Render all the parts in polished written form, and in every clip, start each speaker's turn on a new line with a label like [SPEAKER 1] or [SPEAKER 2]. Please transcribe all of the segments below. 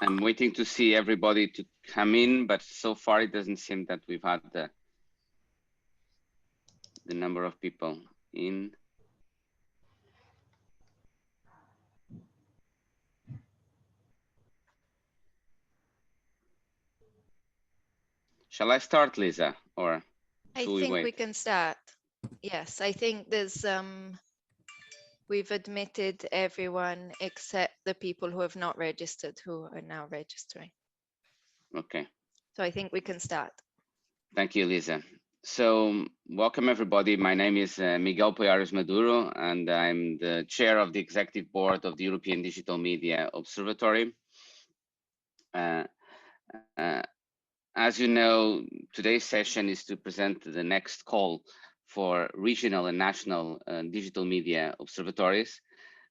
[SPEAKER 1] I'm waiting to see everybody to come in, but so far it doesn't seem that we've had the number of people in. Shall I start, Lisa, or
[SPEAKER 2] I think we can start. Yes, I think there's we've admitted everyone except the people who have not registered, who are now registering.
[SPEAKER 1] Okay.
[SPEAKER 2] So I think we can start.
[SPEAKER 1] Thank you, Lisa. So welcome everybody. My name is Miguel Poyares Maduro, and I'm the chair of the executive board of the European Digital Media Observatory. As you know, today's session is to present the next call for regional and national digital media observatories.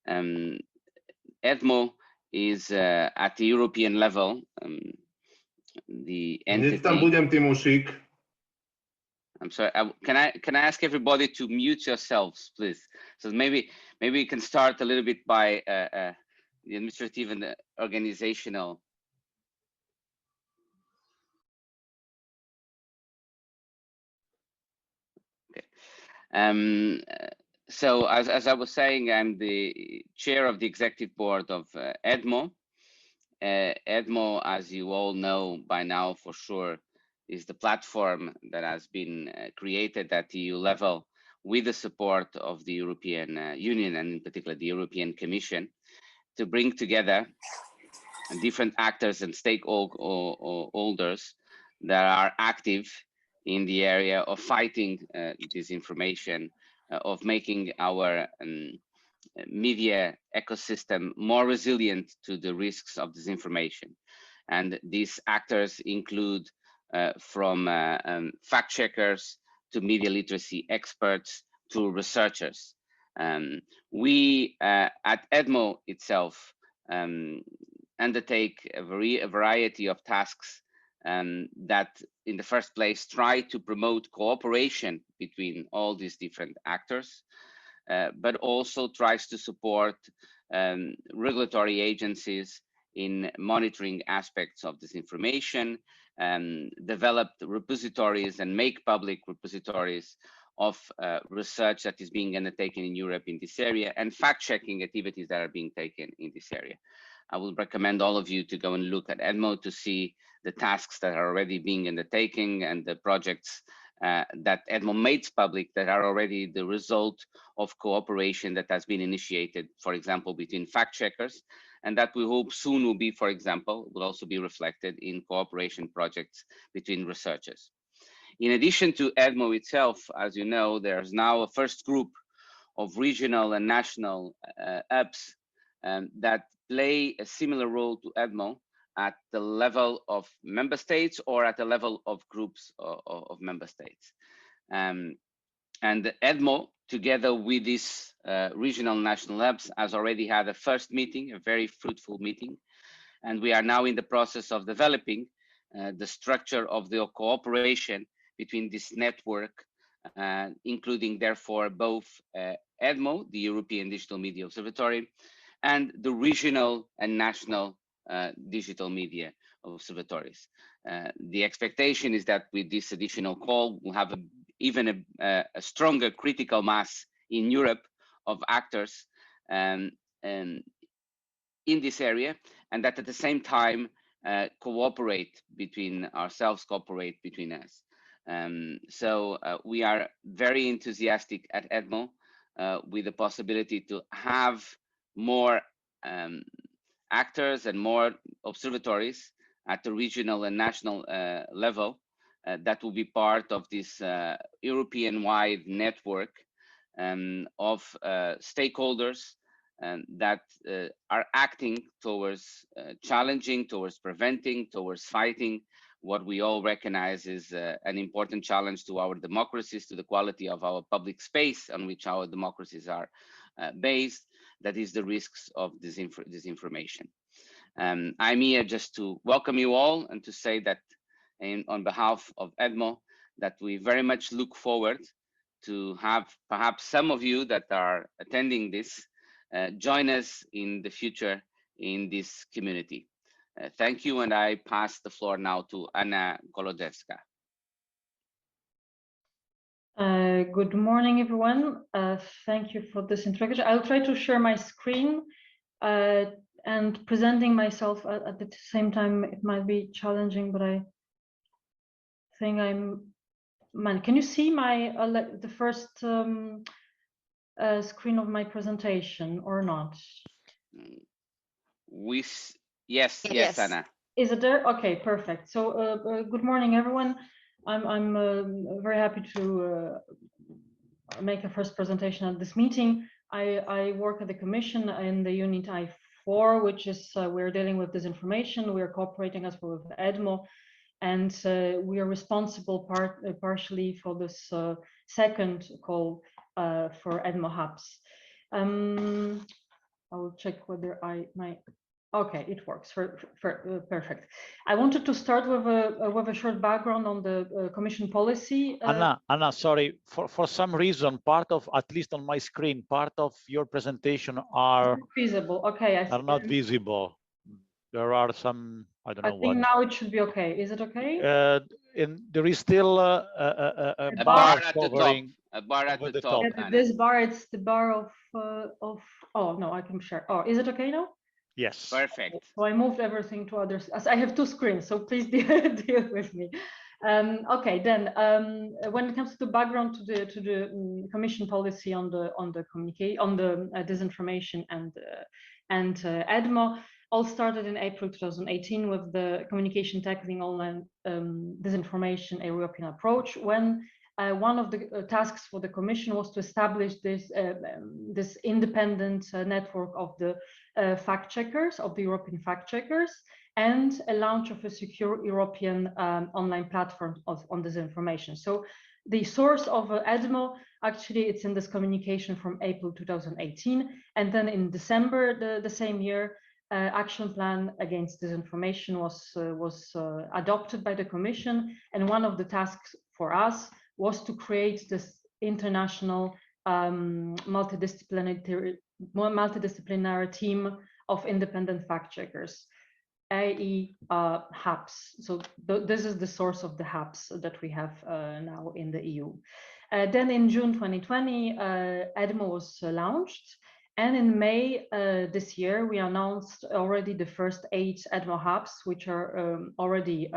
[SPEAKER 1] EDMO is at the European level, the entity. I'm sorry. Can I ask everybody to mute yourselves, please? So maybe we can start a little bit by the administrative and the organizational. Okay. So as I was saying, I'm the chair of the executive board of EDMO. EDMO, as you all know by now for sure, is the platform that has been created at the EU level with the support of the European Union and in particular the European Commission to bring together different actors and stakeholders that are active in the area of fighting disinformation, of making our media ecosystem more resilient to the risks of disinformation. And these actors include from fact checkers to media literacy experts to researchers. We at EDMO itself undertake a variety of tasks that in the first place try to promote cooperation between all these different actors, but also tries to support regulatory agencies in monitoring aspects of disinformation, develop repositories and make public repositories of research that is being undertaken in Europe in this area, and fact-checking activities that are being taken in this area. I will recommend all of you to go and look at EDMO to see the tasks that are already being undertaken and the projects that EDMO makes public that are already the result of cooperation that has been initiated, for example, between fact checkers, and that we hope soon will be, for example, will also be reflected in cooperation projects between researchers. In addition to EDMO itself, as you know, there's now a first group of regional and national hubs that play a similar role to EDMO at the level of member states or at the level of groups of member states. And EDMO, together with these regional national hubs, has already had a first meeting, a very fruitful meeting. And we are now in the process of developing the structure of the cooperation between this network, including therefore both EDMO, the European Digital Media Observatory, and the regional and national digital media observatories. The expectation is that with this additional call, we'll have even a stronger critical mass in Europe of actors in this area, and that at the same time cooperate between ourselves, cooperate between us. So we are very enthusiastic at EDMO with the possibility to have more actors and more observatories at the regional and national level that will be part of this European-wide network of stakeholders that are acting towards challenging, towards preventing, towards fighting what we all recognize is an important challenge to our democracies, to the quality of our public space on which our democracies are based, that is the risks of disinformation. I'm here just to welcome you all and to say that on behalf of EDMO, that we very much look forward to have perhaps some of you that are attending this join us in the future in this community. Thank you, and I pass the floor now to Anna Golodevska.
[SPEAKER 3] Good morning, everyone. Thank you for this introduction. I'll try to share my screen and presenting myself at the same time. It might be challenging, but I think can you see my the first screen of my presentation or not?
[SPEAKER 1] Yes, Anna.
[SPEAKER 3] Is it there? Okay, perfect. So good morning, everyone. I'm very happy to make a first presentation at this meeting. I work at the Commission in the unit I4, which is we're dealing with disinformation. We're cooperating as well with EDMO, and we are responsible partially for this second call for EDMO Hubs. I will check whether okay, it works. Perfect. I wanted to start with a short background on the Commission policy.
[SPEAKER 4] Anna, sorry. For some reason, part of, at least on my screen, part of your presentation are
[SPEAKER 3] visible. Okay,
[SPEAKER 4] are not visible. There are some, I don't know what.
[SPEAKER 3] I think now it should be okay. Is it okay?
[SPEAKER 4] There is still a
[SPEAKER 1] bar at
[SPEAKER 4] covering
[SPEAKER 1] the top. A bar at the top.
[SPEAKER 3] Yeah, this bar, it's the bar of. Oh no, I can share. Oh, is it okay now?
[SPEAKER 4] Yes.
[SPEAKER 1] Perfect.
[SPEAKER 3] So I moved everything to others. As I have two screens, so please deal with me. Okay, then when it comes to the background to the Commission policy on the disinformation and EDMO, all started in April 2018 with the communication tackling online disinformation, a European approach, when one of the tasks for the Commission was to establish this independent network of the fact checkers, of the European fact checkers, and a launch of a secure European online platform on disinformation. So the source of EDMO, actually, it's in this communication from April 2018. And then in December the same year, action plan against disinformation was adopted by the Commission. And one of the tasks for us was to create this international multidisciplinary team of independent fact checkers, i.e. hubs. So this is the source of the hubs that we have now in the EU. Then in June 2020, EDMO was launched. And in May this year, we announced already the first 8 EDMO hubs, which are already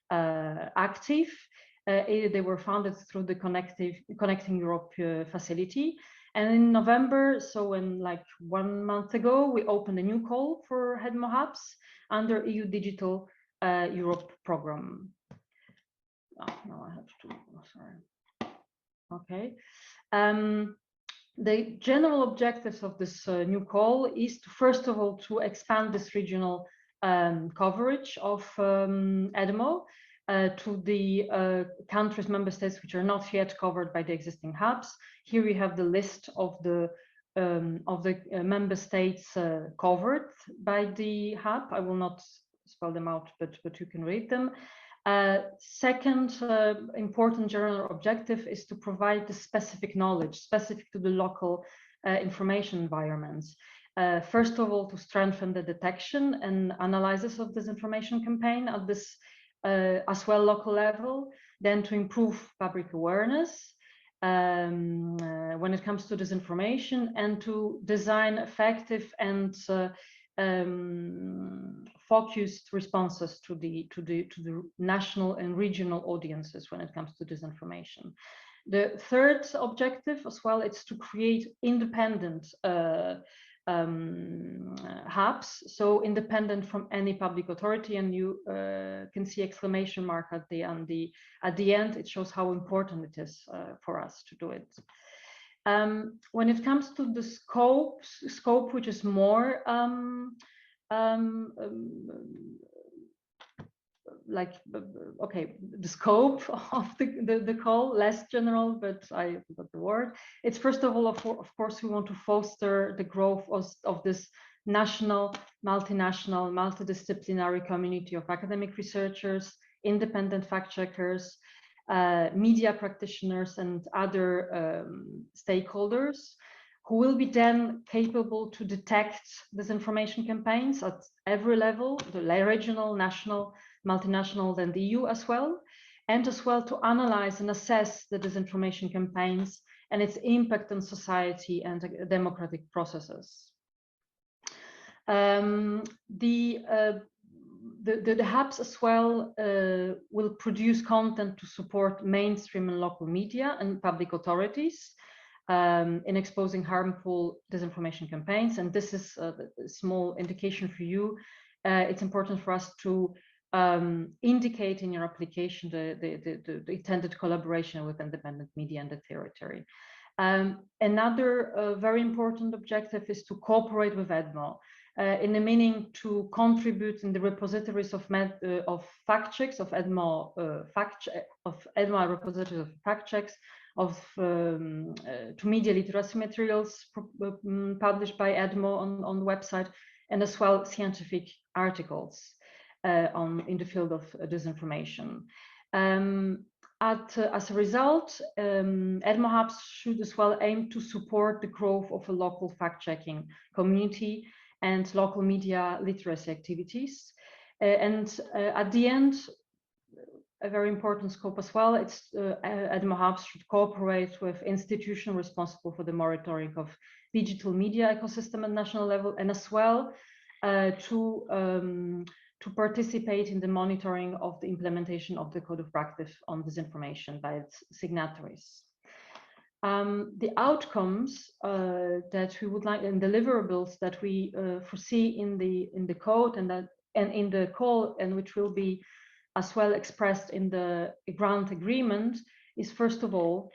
[SPEAKER 3] active. They were founded through the Connecting Europe facility. And in November, so in like 1 month ago, we opened a new call for EDMO hubs under EU Digital Europe program. Oh, no, I have to, sorry. Okay. The general objectives of this new call is to, first of all, to expand this regional coverage of EDMO to the countries, member states which are not yet covered by the existing hubs. Here we have the list of the member states covered by the hub. I will not spell them out, but you can read them. Second important general objective is to provide the specific knowledge specific to the local information environments. First of all, to strengthen the detection and analysis of disinformation campaign at this as well local level, then to improve public awareness when it comes to disinformation, and to design effective and focused responses to the national and regional audiences when it comes to disinformation. The third objective as well is to create independent hubs, so independent from any public authority, and you can see exclamation mark at the end. It shows how important it is for us to do it. When it comes to the scope, which is more like, okay, the scope of the call, less general, but I forgot the word. It's first of all, of course, we want to foster the growth of this national, multinational, multidisciplinary community of academic researchers, independent fact checkers, media practitioners and other stakeholders, who will be then capable to detect disinformation campaigns at every level, the regional, national, multinational, and the EU as well, and as well to analyze and assess the disinformation campaigns and its impact on society and democratic processes. The hubs as well will produce content to support mainstream and local media and public authorities in exposing harmful disinformation campaigns. And this is a small indication for you. It's important for us to indicate in your application the intended collaboration with independent media in the territory. Another very important objective is to cooperate with EDMO. In the meaning to contribute in the repositories of fact checks of EDMO repositories of fact checks to media literacy materials published by EDMO on the website, and as well scientific articles in the field of disinformation. As a result, EDMO Hubs should as well aim to support the growth of a local fact-checking community and local media literacy activities. At the end, a very important scope as well, it's EDMO Hubs should cooperate with institutions responsible for the monitoring of digital media ecosystem at national level, and as well to participate in the monitoring of the implementation of the Code of Practice on Disinformation by its signatories. The outcomes that we would like, and deliverables that we foresee in the code and in the call, and which will be as well expressed in the grant agreement, is first of all,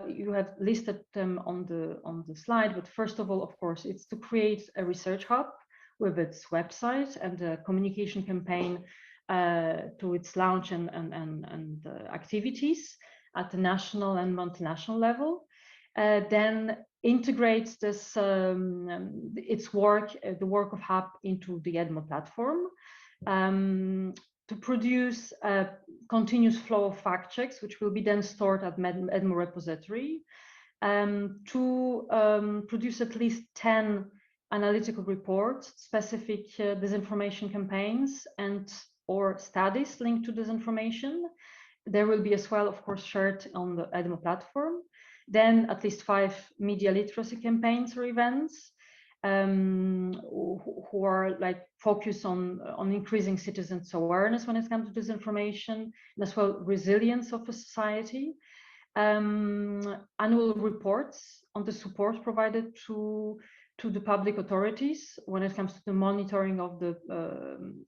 [SPEAKER 3] you have listed them on the slide, but first of all, of course, it's to create a research hub with its website and a communication campaign to its launch and activities at the national and multinational level. Then integrates this its work, the work of Hub, into the EDMO platform to produce a continuous flow of fact checks, which will be then stored at EDMO repository, to produce at least 10 analytical reports, specific disinformation campaigns and or studies linked to disinformation. There will be as well, of course, shared on the EDMO platform. Then at least 5 media literacy campaigns or events who are like focused on increasing citizens' awareness when it comes to disinformation, and as well resilience of a society. Annual reports on the support provided to the public authorities when it comes to the monitoring of the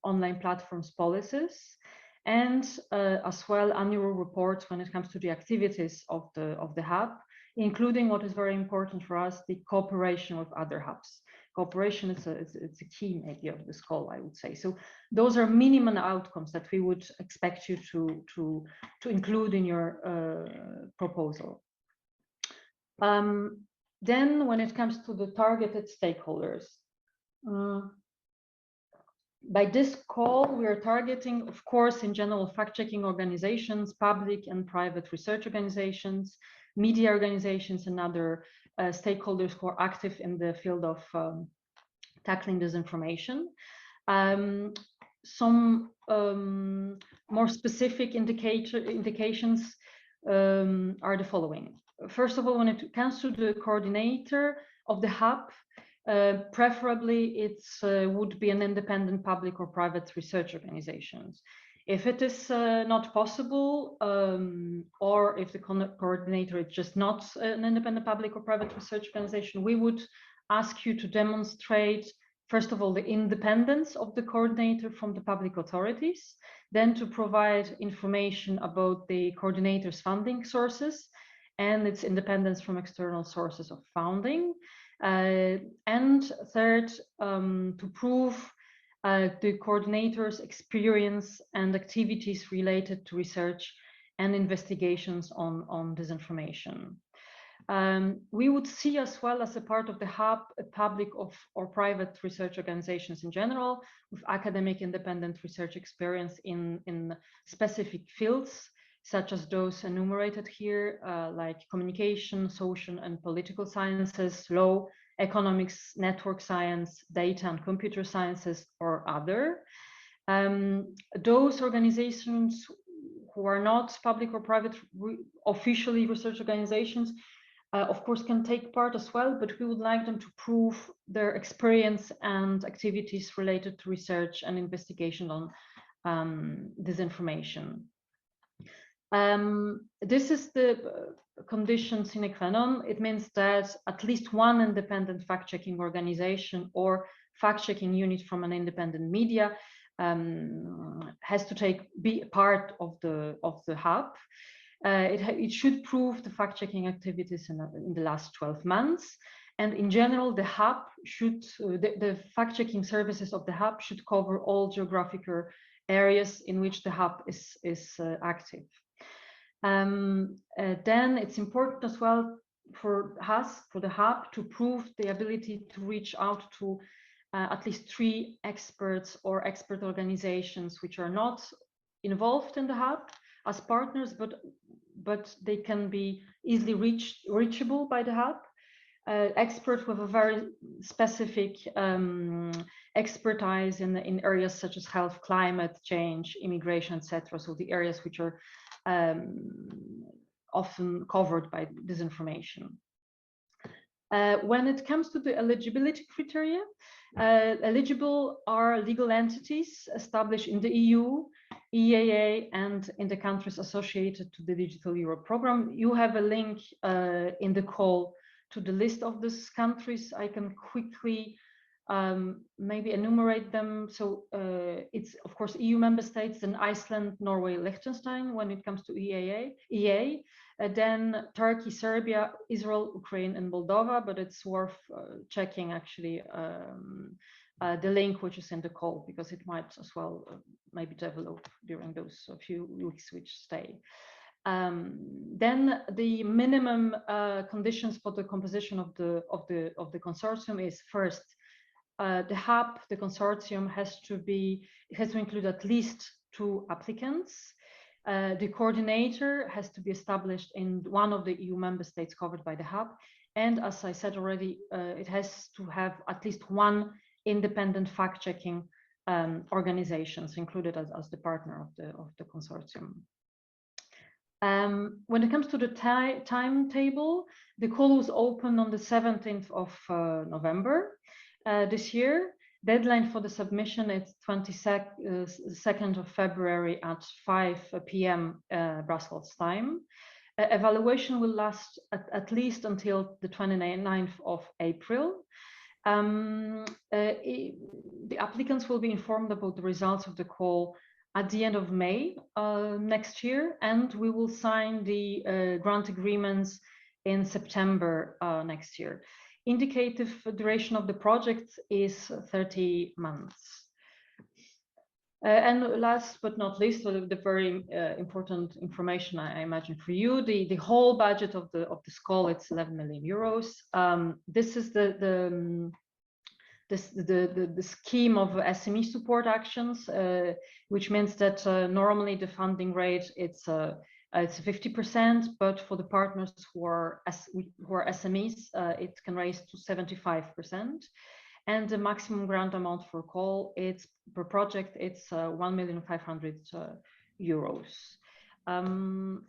[SPEAKER 3] online platforms policies, and as well annual reports when it comes to the activities of the hub, including what is very important for us, the cooperation with other hubs. Cooperation is a key maybe of this call, I would say. So those are minimum outcomes that we would expect you to include in your proposal. Then when it comes to the targeted stakeholders, by this call, we are targeting, of course, in general, fact-checking organizations, public and private research organizations, media organizations, and other stakeholders who are active in the field of tackling disinformation. Some more specific indications are the following. First of all, when it comes to the coordinator of the hub, preferably it would be an independent public or private research organizations. If it is not possible, or if the coordinator is just not an independent public or private research organization, we would ask you to demonstrate, first of all, the independence of the coordinator from the public authorities, then to provide information about the coordinator's funding sources and its independence from external sources of funding. And third, to prove the coordinator's experience and activities related to research and investigations on disinformation. We would see as well as a part of the hub, a public or private research organizations in general with academic independent research experience in specific fields, such as those enumerated here, like communication, social and political sciences, law, economics, network science, data and computer sciences, or other. Those organizations who are not public or private officially research organizations, of course, can take part as well, but we would like them to prove their experience and activities related to research and investigation on disinformation. This is the condition sine qua non. It means that at least one independent fact-checking organization or fact-checking unit from an independent media has to be part of the hub. It should prove the fact-checking activities in the last 12 months. And in general, the hub should, the fact-checking services of the hub should cover all geographical areas in which the hub is active. Then it's important as well for us, for the hub, to prove the ability to reach out to at least 3 experts or expert organizations which are not involved in the hub as partners, but they can be easily reachable by the hub. Experts with a very specific expertise in areas such as health, climate change, immigration, etc. So the areas which are often covered by disinformation. When it comes to the eligibility criteria, eligible are legal entities established in the EU, EAA, and in the countries associated to the Digital Europe program. You have a link in the call to the list of these countries. I can quickly maybe enumerate them. So it's of course EU member states, then Iceland, Norway, Liechtenstein when it comes to EA, then Turkey, Serbia, Israel, Ukraine, and Moldova. But it's worth checking actually the link which is in the call, because it might as well maybe develop during those few weeks which stay. Then the minimum conditions for the composition of the consortium is first, the hub, the consortium has to include at least 2 applicants. The coordinator has to be established in one of the EU member states covered by the hub, and as I said already, it has to have at least 1 independent fact-checking organizations included as the partner of the consortium. When it comes to the timetable, the call was open on the 17th of November this year. Deadline for the submission is 22nd of February at 5 p.m. Brussels time. Evaluation will last at least until the 29th of April. The applicants will be informed about the results of the call at the end of May next year, and we will sign the grant agreements in September next year. Indicative duration of the project is 30 months. And last but not least, the very important information I imagine for you, the whole budget of this call, it's 11 million euros. This is the scheme of SME support actions, which means that normally the funding rate it's 50%, but for the partners who are SMEs, it can raise to 75%. And the maximum grant amount for call, it's per project, it's 1,500,000 euros.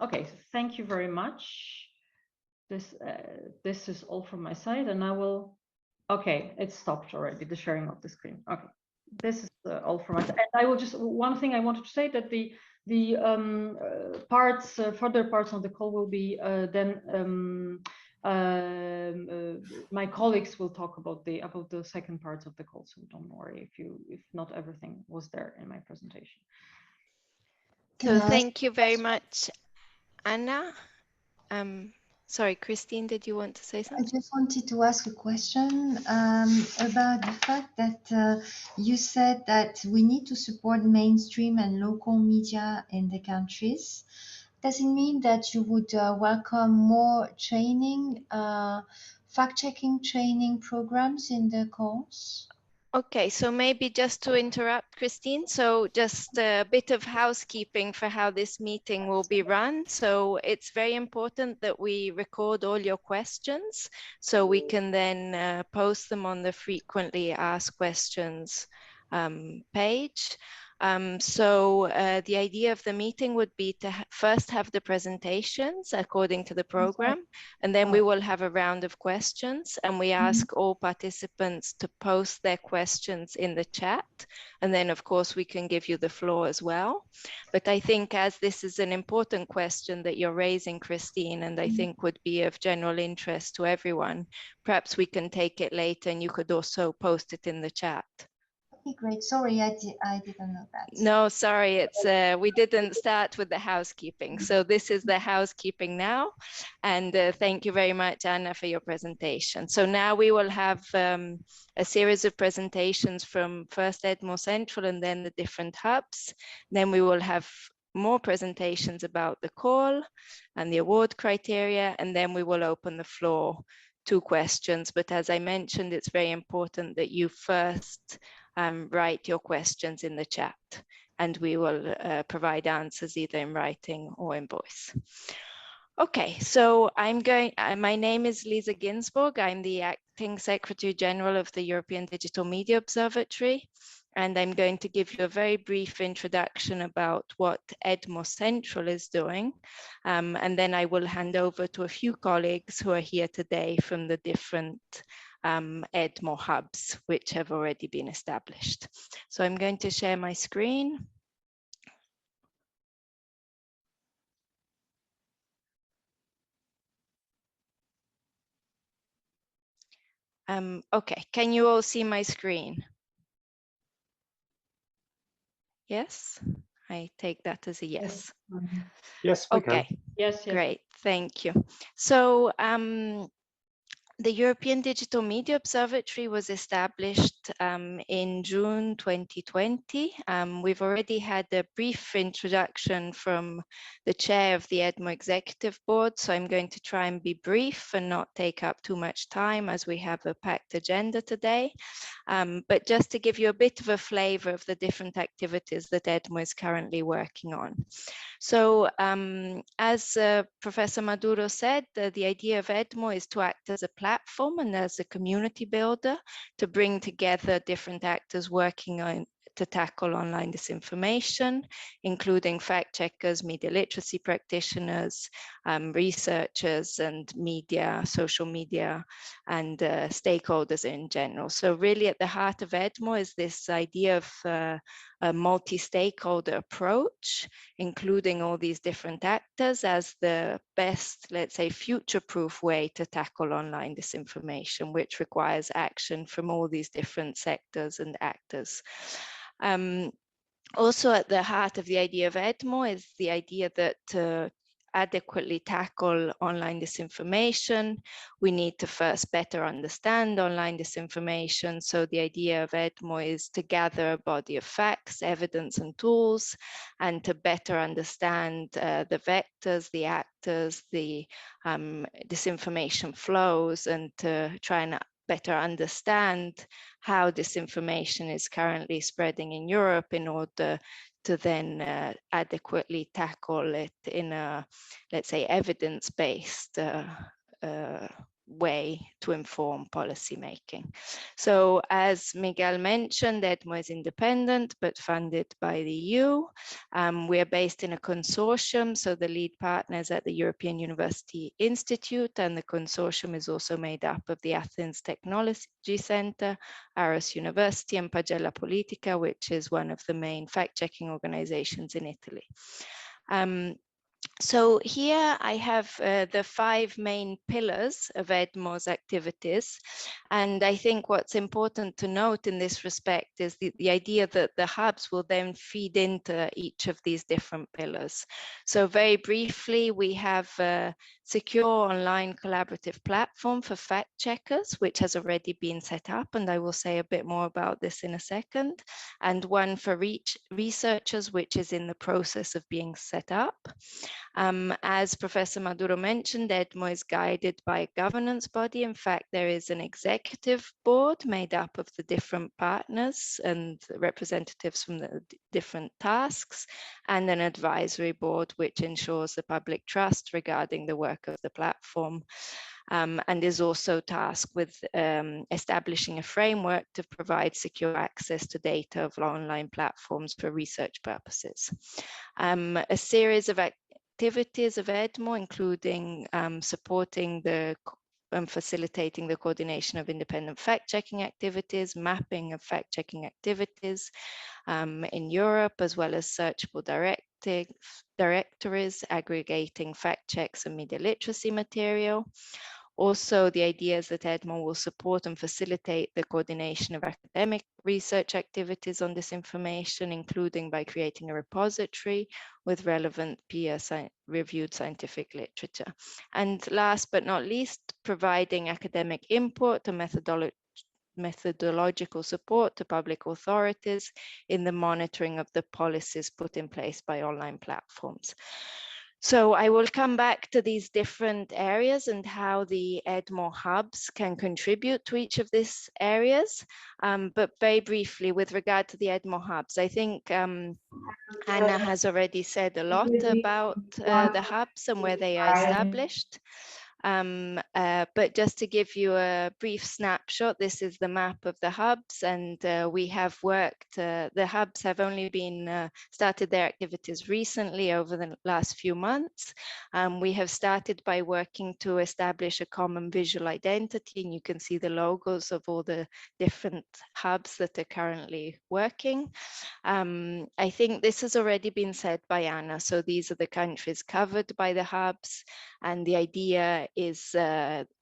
[SPEAKER 3] Okay, so thank you very much. This is all from my side, and I will. Okay, it stopped already, the sharing of the screen. Okay, this is all from us. And I will just, one thing I wanted to say, that the further parts of the call will be then my colleagues will talk about the second part of the call, so don't worry if not everything was there in my presentation.
[SPEAKER 2] So thank you very much, Anna. Sorry, Christine, did you want to say something?
[SPEAKER 5] I just wanted to ask a question about the fact that you said that we need to support mainstream and local media in the countries. Does it mean that you would welcome more training, fact-checking training programs in the course?
[SPEAKER 2] Okay, so maybe just to interrupt, Christine, so just a bit of housekeeping for how this meeting will be run. So it's very important that we record all your questions so we can then post them on the frequently asked questions page. The idea of the meeting would be to first have the presentations according to the program, and then we will have a round of questions, and we ask all participants to post their questions in the chat, and then of course we can give you the floor as well. But I think as this is an important question that you're raising, Christine, and I think would be of general interest to everyone, perhaps we can take it later and you could also post it in the chat.
[SPEAKER 5] Okay, great. Sorry, I didn't know that.
[SPEAKER 2] No, sorry, it's we didn't start with the housekeeping. So this is the housekeeping now. And thank you very much, Anna, for your presentation. So now we will have a series of presentations from first EDMO Central and then the different hubs. Then we will have more presentations about the call and the award criteria, and then we will open the floor to questions. But as I mentioned, it's very important that you first write your questions in the chat, and we will provide answers either in writing or in voice. Okay, so my name is Lisa Ginsburg. I'm the Acting Secretary General of the European Digital Media Observatory, and I'm going to give you a very brief introduction about what EDMO Central is doing, and then I will hand over to a few colleagues who are here today from the different EDMO hubs, which have already been established. So I'm going to share my screen. Okay, can you all see my screen? Yes, I take that as a yes.
[SPEAKER 6] Yes, we
[SPEAKER 2] okay.
[SPEAKER 6] can.
[SPEAKER 3] Yes, yes.
[SPEAKER 2] Great, thank you. So the European Digital Media Observatory was established in June 2020. We've already had a brief introduction from the chair of the EDMO Executive Board, so I'm going to try and be brief and not take up too much time as we have a packed agenda today. But just to give you a bit of a flavor of the different activities that EDMO is currently working on. So as Professor Maduro said, the idea of EDMO is to act as a platform and as a community builder to bring together different actors working on to tackle online disinformation, including fact checkers, media literacy practitioners, researchers and media, social media, and stakeholders in general. So really at the heart of EDMO is this idea of a multi-stakeholder approach, including all these different actors as the best, let's say, future-proof way to tackle online disinformation, which requires action from all these different sectors and actors. Also at the heart of the idea of EDMO is the idea that to adequately tackle online disinformation, we need to first better understand online disinformation. So the idea of EDMO is to gather a body of facts, evidence and tools, and to better understand the vectors, the actors, the disinformation flows, and to try and better understand how disinformation is currently spreading in Europe in order to then adequately tackle it in a, let's say, evidence-based way to inform policy making. So as Miguel mentioned, EDMO is independent but funded by the EU. We are based in a consortium, so the lead partners at the European University Institute, and the consortium is also made up of the Athens Technology Center, Aarhus University, and Pagella Politica, which is one of the main fact-checking organizations in Italy. So here I have the 5 main pillars of EDMO's activities. And I think what's important to note in this respect is the idea that the hubs will then feed into each of these different pillars. So very briefly, we have secure online collaborative platform for fact checkers, which has already been set up, and I will say a bit more about this in a second, and one for researchers, which is in the process of being set up. As Professor Maduro mentioned, EDMO is guided by a governance body. In fact, there is an executive board made up of the different partners and representatives from the different tasks, and an advisory board which ensures the public trust regarding the work of the platform. And is also tasked with establishing a framework to provide secure access to data of online platforms for research purposes. A series of activities of EDMO, including supporting the facilitating the coordination of independent fact-checking activities, mapping of fact-checking activities in Europe, as well as searchable directories, aggregating fact checks and media literacy material. Also, the idea is that EDMO will support and facilitate the coordination of academic research activities on disinformation, including by creating a repository with relevant peer-reviewed scientific literature. And last but not least, providing academic input and methodological support to public authorities in the monitoring of the policies put in place by online platforms. So I will come back to these different areas and how the EDMO hubs can contribute to each of these areas. But very briefly, with regard to the EDMO hubs, I think Anna has already said a lot about the hubs and where they are established. But just to give you a brief snapshot, this is the map of the hubs, and we have worked, the hubs have only been started their activities recently over the last few months. We have started by working to establish a common visual identity, and you can see the logos of all the different hubs that are currently working. I think this has already been said by Anna, so these are the countries covered by the hubs, and the idea is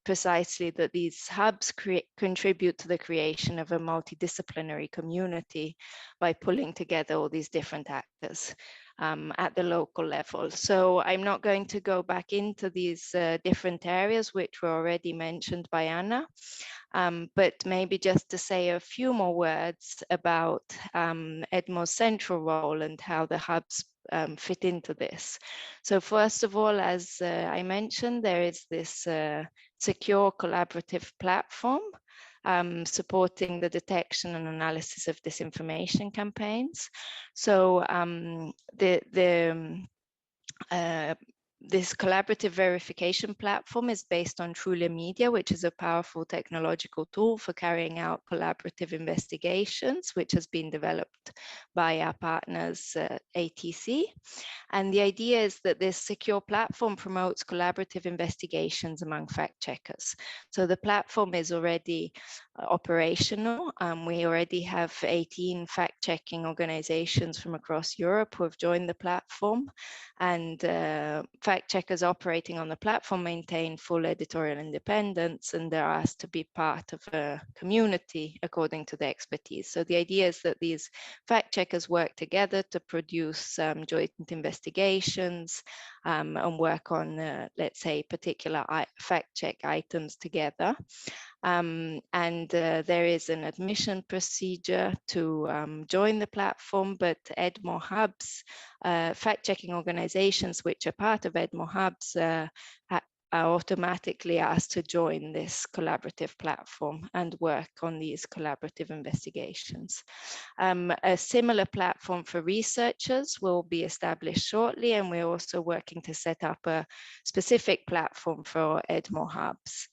[SPEAKER 2] precisely that these hubs contribute to the creation of a multidisciplinary community by pulling together all these different actors at the local level. So I'm not going to go back into these different areas which were already mentioned by Anna, but maybe just to say a few more words about EDMO's central role and how the hubs fit into this. So first of all, as I mentioned, there is this secure collaborative platform supporting the detection and analysis of disinformation campaigns. So this collaborative verification platform is based on Trulia Media, which is a powerful technological tool for carrying out collaborative investigations, which has been developed by our partners ATC. And the idea is that this secure platform promotes collaborative investigations among fact checkers. So the platform is already operational. We already have 18 fact-checking organizations from across Europe who have joined the platform, and fact checkers operating on the platform maintain full editorial independence, and they're asked to be part of a community according to their expertise. So the idea is that these fact checkers work together to produce joint investigations and work on, let's say, particular fact check items together. And there is an admission procedure to join the platform, but EDMO Hubs, fact-checking organizations which are part of EDMO Hubs are automatically asked to join this collaborative platform and work on these collaborative investigations. A similar platform for researchers will be established shortly, and we're also working to set up a specific platform for EDMO Hubs.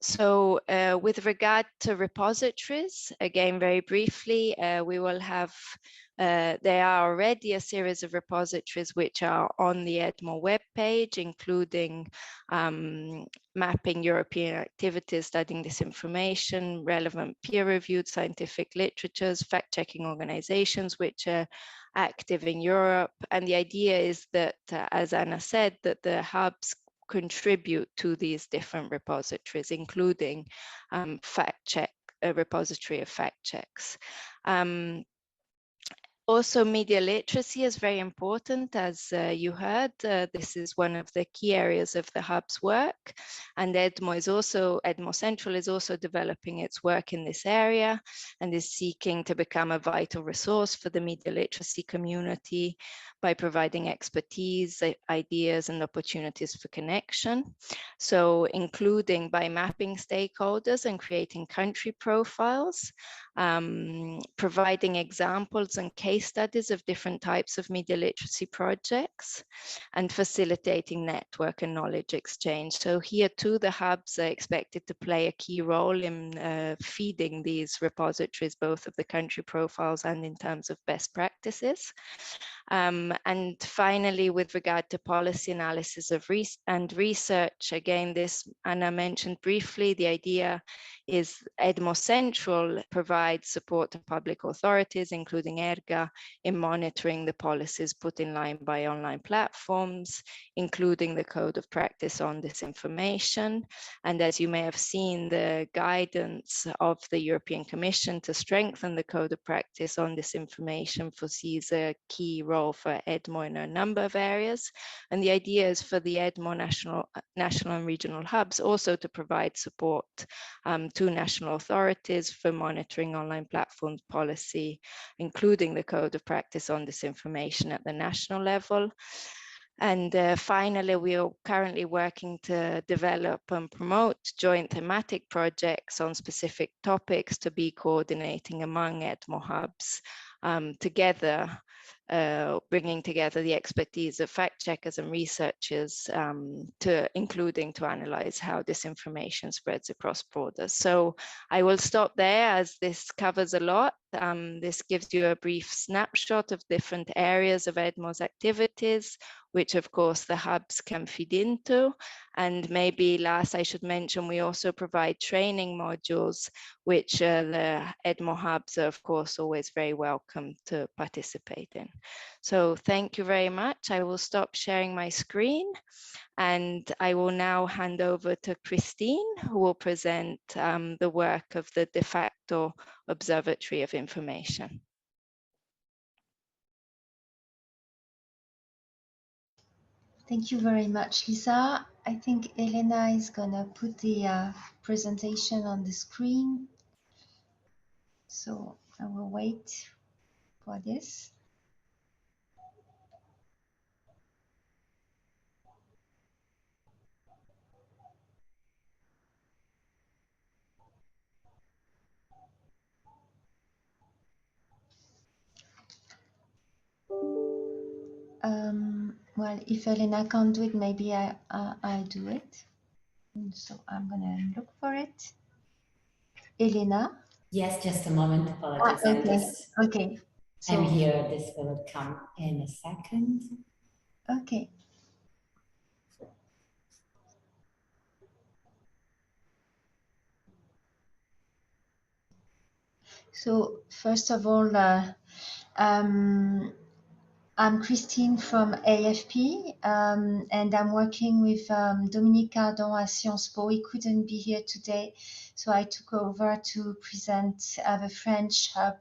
[SPEAKER 2] So with regard to repositories, again, very briefly, we will have, there are already a series of repositories which are on the EDMO webpage, including mapping European activities, studying disinformation, relevant peer-reviewed scientific literatures, fact-checking organizations which are active in Europe. And the idea is that, as Anna said, that the hubs contribute to these different repositories, including a repository of fact checks. Also, media literacy is very important, as you heard. This is one of the key areas of the Hub's work, and EDMO Central is also developing its work in this area and is seeking to become a vital resource for the media literacy community by providing expertise, ideas, and opportunities for connection. So, including by mapping stakeholders and creating country profiles, providing examples and case studies of different types of media literacy projects, and facilitating network and knowledge exchange. So here too, the hubs are expected to play a key role in feeding these repositories, both of the country profiles and in terms of best practices. And finally, with regard to policy analysis and research, again, this Anna mentioned briefly, the idea is EDMO Central provides support to public authorities, including ERGA, in monitoring the policies put in line by online platforms, including the Code of Practice on Disinformation. And as you may have seen, the guidance of the European Commission to strengthen the Code of Practice on Disinformation foresees a key role for EDMO in a number of areas. And the idea is for the EDMO national and regional hubs also to provide support to national authorities for monitoring online platforms policy, including the Code of Practice on Disinformation at the national level. And finally, we are currently working to develop and promote joint thematic projects on specific topics to be coordinating among EDMO hubs together, bringing together the expertise of fact checkers and researchers, including to analyze how disinformation spreads across borders. So I will stop there, as this covers a lot. This gives you a brief snapshot of different areas of EDMO's activities, which of course the hubs can feed into. And maybe last I should mention, we also provide training modules, which the EDMO hubs are of course always very welcome to participate in. So thank you very much. I will stop sharing my screen, and I will now hand over to Christine, who will present the work of the de facto Observatory of Information.
[SPEAKER 5] Thank you very much, Lisa. I think Elena is gonna put the presentation on the screen. So I will wait for this. Well, if Elena can't do it, maybe I do it. So I'm gonna look for it. Elena?
[SPEAKER 6] Yes, just a moment. Apologies.
[SPEAKER 5] Okay. So,
[SPEAKER 6] I'm here. This will come in a second.
[SPEAKER 5] Okay. So first of all, I'm Christine from AFP, and I'm working with Dominique Cardon at Sciences Po. He couldn't be here today, so I took over to present the French hub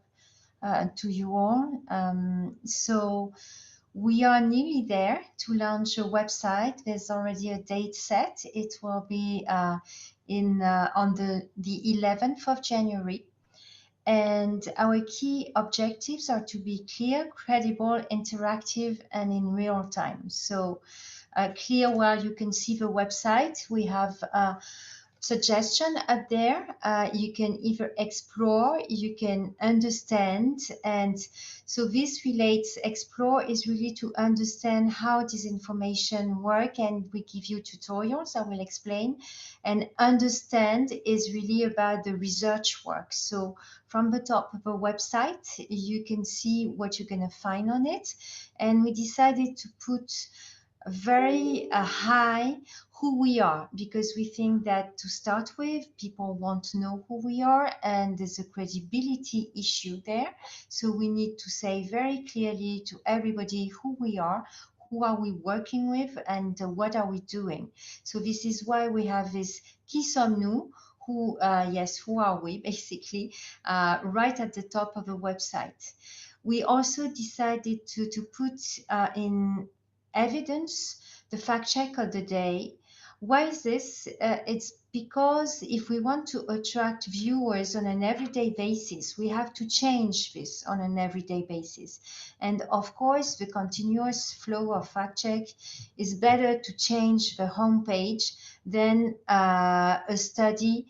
[SPEAKER 5] to you all. So we are nearly there to launch a website. There's already a date set. It will be on the 11th of January. And our key objectives are to be clear, credible, interactive, and in real time. So clear, well, you can see the website. We have a suggestion up there. You can either explore, you can understand. And so this relates, explore is really to understand how disinformation work, and we give you tutorials, I will explain. And understand is really about the research work. So from the top of the website, you can see what you're going to find on it. And we decided to put very high who we are, because we think that to start with, people want to know who we are, and there's a credibility issue there. So we need to say very clearly to everybody who we are, who are we working with, and what are we doing. So this is why we have this Qui sommes-nous? Who, yes, who are we, basically, right at the top of the website. we also decided to put in evidence the fact check of the day. Why is this? It's because if we want to attract viewers on an everyday basis, we have to change this on an everyday basis. And of course, the continuous flow of fact check is better to change the homepage than a study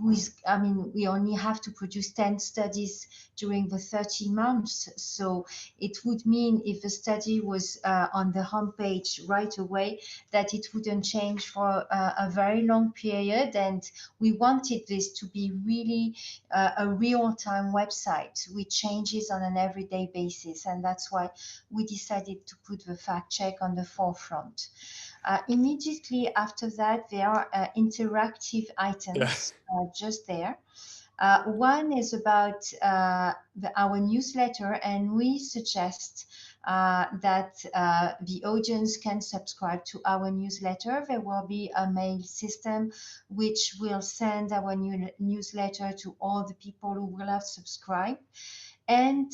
[SPEAKER 5] we only have to produce 10 studies during the 30 months. So it would mean if the study was on the homepage right away, that it wouldn't change for a very long period. And we wanted this to be really a real-time website with changes on an everyday basis. And that's why we decided to put the fact check on the forefront. Immediately after that, there are interactive items just there. One is about our newsletter, and we suggest that the audience can subscribe to our newsletter. There will be a mail system which will send our newsletter to all the people who will have subscribed. And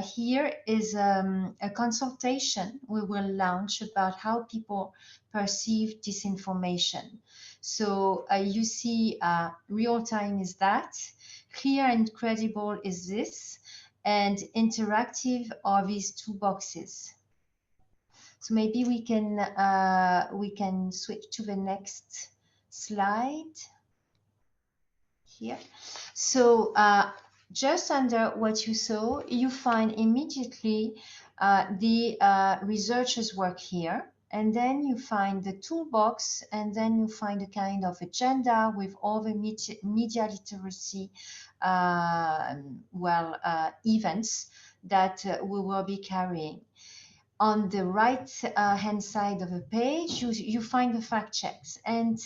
[SPEAKER 5] here is a consultation we will launch about how people perceive disinformation. So you see real time is that, clear and credible is this, and interactive are these two boxes. So maybe we can switch to the next slide here. So just under what you saw, you find immediately the researchers' work here. And then you find the toolbox, and then you find a kind of agenda with all the media literacy events that we will be carrying. On the right hand side of the page, you find the fact checks. And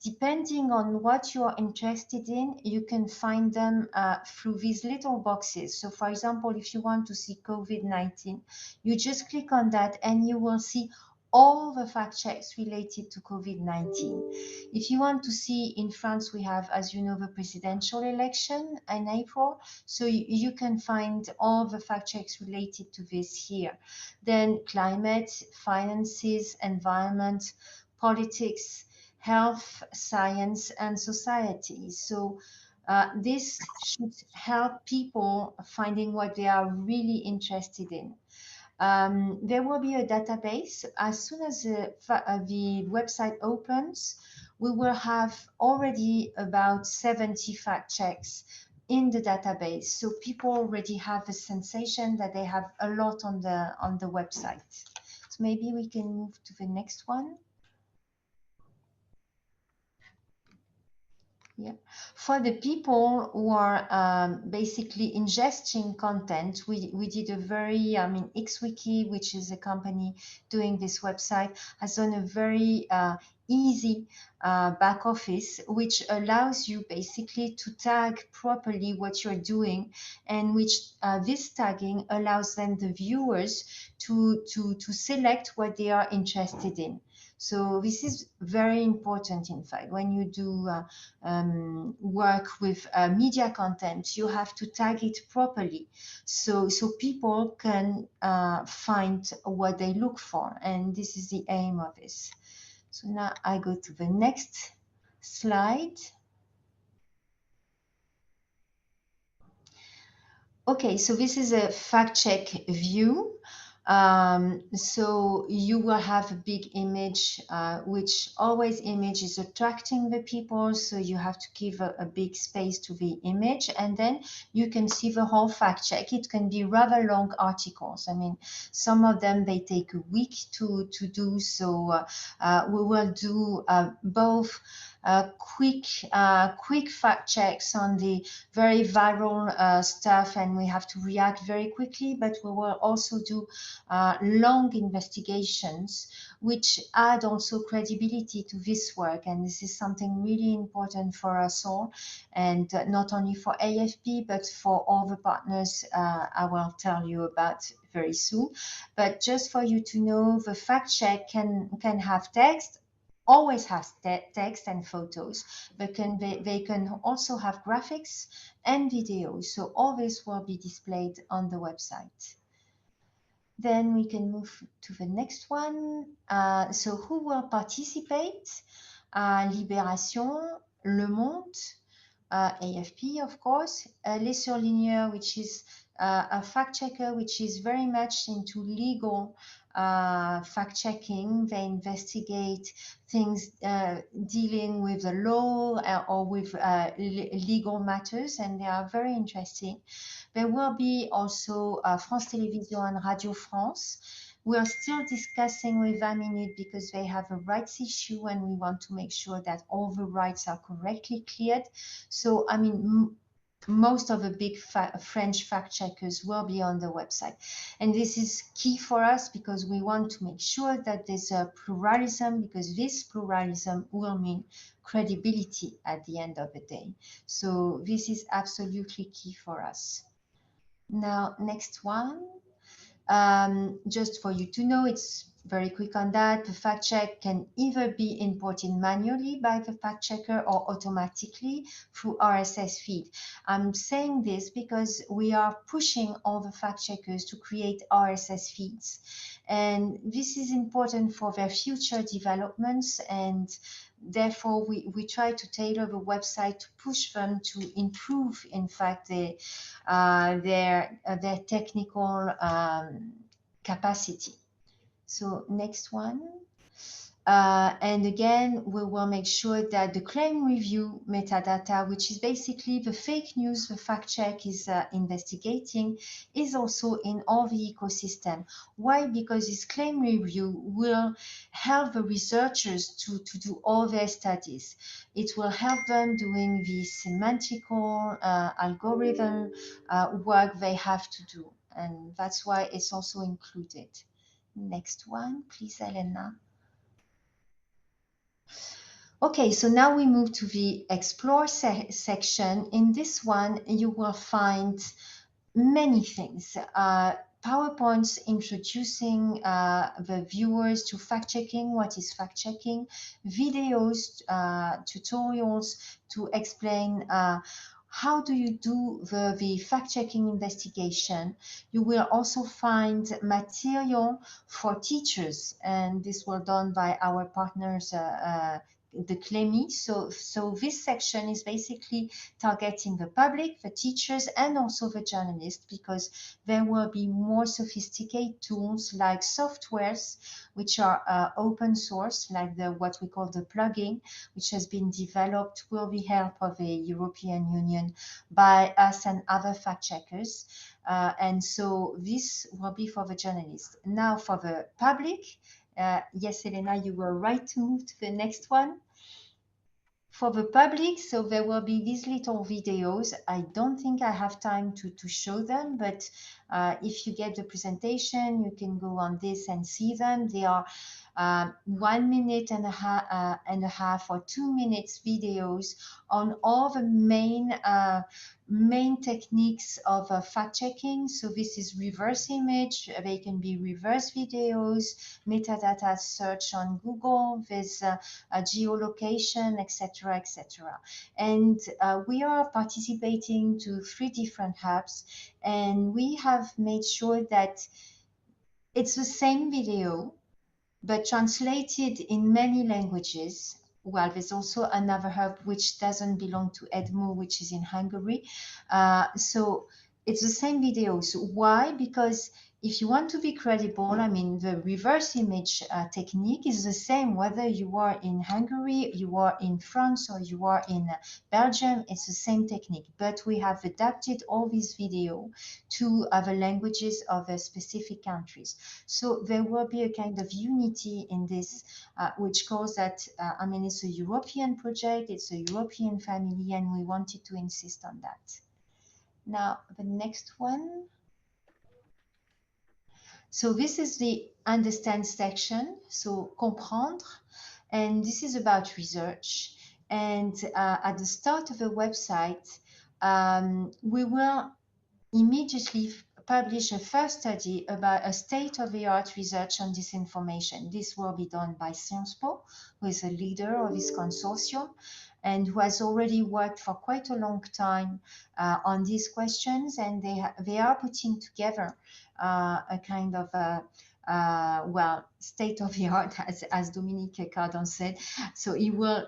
[SPEAKER 5] depending on what you are interested in, you can find them through these little boxes. So for example, if you want to see COVID-19, you just click on that and you will see all the fact checks related to COVID-19. If you want to see, in France, we have, as you know, the presidential election in April. So you can find all the fact checks related to this here. Then climate, finances, environment, politics, health, science, and society. So this should help people finding what they are really interested in. There will be a database. As soon as the website opens, we will have already about 70 fact checks in the database. So people already have the sensation that they have a lot on the website. So maybe we can move to the next one. Yeah. For the people who are basically ingesting content, we did a very, XWiki, which is a company doing this website, has done a very easy back office, which allows you basically to tag properly what you're doing, and which this tagging allows then the viewers to select what they are interested in. So this is very important, in fact. When you do work with media content, you have to tag it properly, so people can find what they look for, and this is the aim of this. So now I go to the next slide. Okay, so this is a fact check view. So you will have a big image, which always image is attracting the people. So you have to give a big space to the image, and then you can see the whole fact check. It can be rather long articles. I mean, some of them, they take a week to do. So we will do both quick fact checks on the very viral stuff, and we have to react very quickly, but we will also do long investigations, which add also credibility to this work. And this is something really important for us all, and not only for AFP, but for all the partners I will tell you about very soon. But just for you to know, the fact check can have text, always has text and photos, but they can also have graphics and videos. So all this will be displayed on the website. Then we can move to the next one. So who will participate? Libération, Le Monde, AFP, of course, Les Surligneurs, which is a fact checker which is very much into legal fact checking. They investigate things dealing with the law or with legal matters, and they are very interesting. There will be also France Télévisions and Radio France. We are still discussing with 20 Minutes because they have a rights issue and we want to make sure that all the rights are correctly cleared. So, I mean, most of the big French fact checkers will be on the website. And this is key for us because we want to make sure that there's a pluralism, because this pluralism will mean credibility at the end of the day. So this is absolutely key for us. Now, next one. Just for you to know, it's very quick on that. The fact check can either be imported manually by the fact checker or automatically through RSS feed. I'm saying this because we are pushing all the fact checkers to create RSS feeds. And this is important for their future developments, and therefore we try to tailor the website to push them to improve, in fact, their technical capacity. So next one. And again, we will make sure that the claim review metadata, which is basically the fake news the fact check is investigating, is also in all the ecosystem. Why? Because this claim review will help the researchers to do all their studies. It will help them doing the semantical algorithm work they have to do. And that's why it's also included. Next one, please, Elena. Okay, so now we move to the Explore section. In this one, you will find many things. PowerPoints introducing the viewers to fact-checking, what is fact-checking, videos, tutorials to explain how do you do the fact-checking investigation. You will also find material for teachers, and this was done by our partners, the CLEMI. So this section is basically targeting the public, the teachers, and also the journalists, because there will be more sophisticated tools like softwares, which are open source, like what we call the plugin, which has been developed with the help of the European Union by us and other fact checkers. And so this will be for the journalists. Now for the public, yes, Elena, you were right to move to the next one. For the public, so there will be these little videos. I don't think I have time to show them, but if you get the presentation, you can go on this and see them. They are 1 minute and a half or 2 minutes videos on all the main techniques of fact checking. So this is reverse image, they can be reverse videos, metadata search on Google, there's geolocation, etc., etc. And we are participating to 3 different hubs, and we have made sure that it's the same video but translated in many languages. Well, there's also another hub which doesn't belong to EDMO, which is in Hungary. So it's the same videos. Why? Because if you want to be credible, I mean, the reverse image technique is the same whether you are in Hungary, you are in France, or you are in Belgium. It's the same technique, but we have adapted all these video to other languages of the specific countries. So there will be a kind of unity in this, which calls that, I mean, it's a European project, it's a European family, and we wanted to insist on that. Now, the next one. So this is the understand section, so comprendre, and this is about research. And at the start of the website, we will immediately publish a first study about a state-of-the-art research on disinformation. This will be done by Sciences Po, who is a leader of this consortium and who has already worked for quite a long time on these questions, and they are putting together a kind of well, state-of-the-art, as Dominique Cardon said. So he will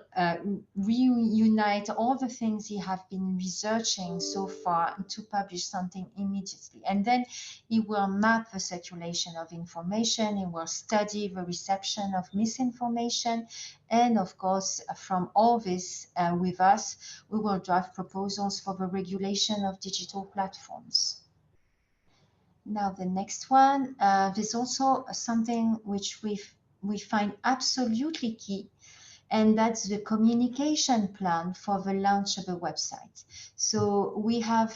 [SPEAKER 5] reunite all the things he have been researching so far to publish something immediately. And then he will map the circulation of information, he will study the reception of misinformation, and of course, from all this with us, we will draft proposals for the regulation of digital platforms. Now the next one, there's also something which we find absolutely key, and that's the communication plan for the launch of a website. So we have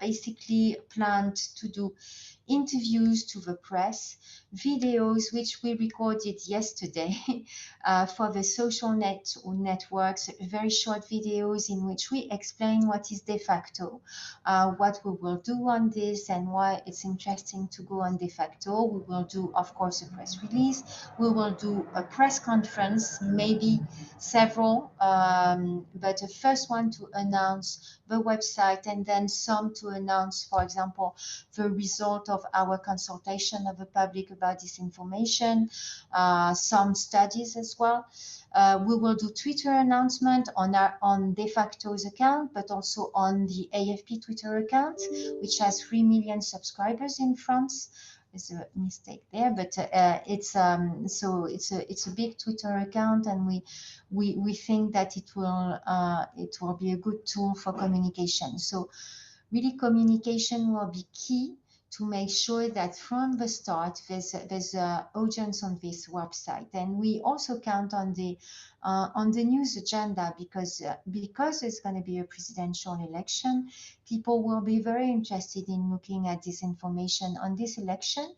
[SPEAKER 5] basically planned to do interviews to the press, videos which we recorded yesterday for the social networks, very short videos in which we explain what is de facto, what we will do on this and why it's interesting to go on de facto. We will do, of course, a press release. We will do a press conference, maybe several, but a first one to announce the website, and then some to announce, for example, the result of our consultation of the public about disinformation, some studies as well. We will do Twitter announcement on de facto's account, but also on the AFP Twitter account, which has 3 million subscribers in France. There's a mistake there, but it's a big Twitter account, and we think that it will be a good tool for communication. So really, communication will be key to make sure that from the start there's an audience on this website. And we also count on the news agenda, because it's going to be a presidential election. People will be very interested in looking at disinformation on this election.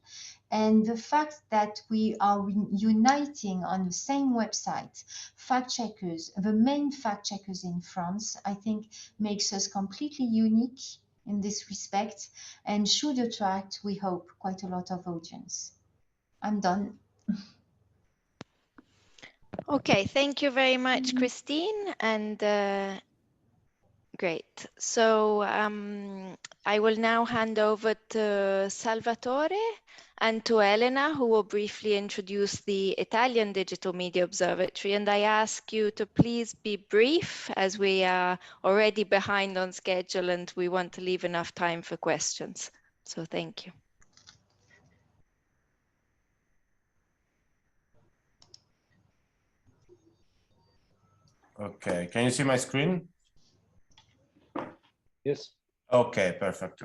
[SPEAKER 5] And the fact that we are uniting on the same website fact checkers, the main fact checkers in France, I think makes us completely unique in this respect, and should attract, we hope, quite a lot of audience. I'm done.
[SPEAKER 2] Okay, thank you very much, Christine, and great. So I will now hand over to Salvatore and to Elena, who will briefly introduce the Italian Digital Media Observatory. And I ask you to please be brief, as we are already behind on schedule and we want to leave enough time for questions. So thank you.
[SPEAKER 7] Okay, can you see my screen?
[SPEAKER 4] Yes.
[SPEAKER 7] Okay, perfect.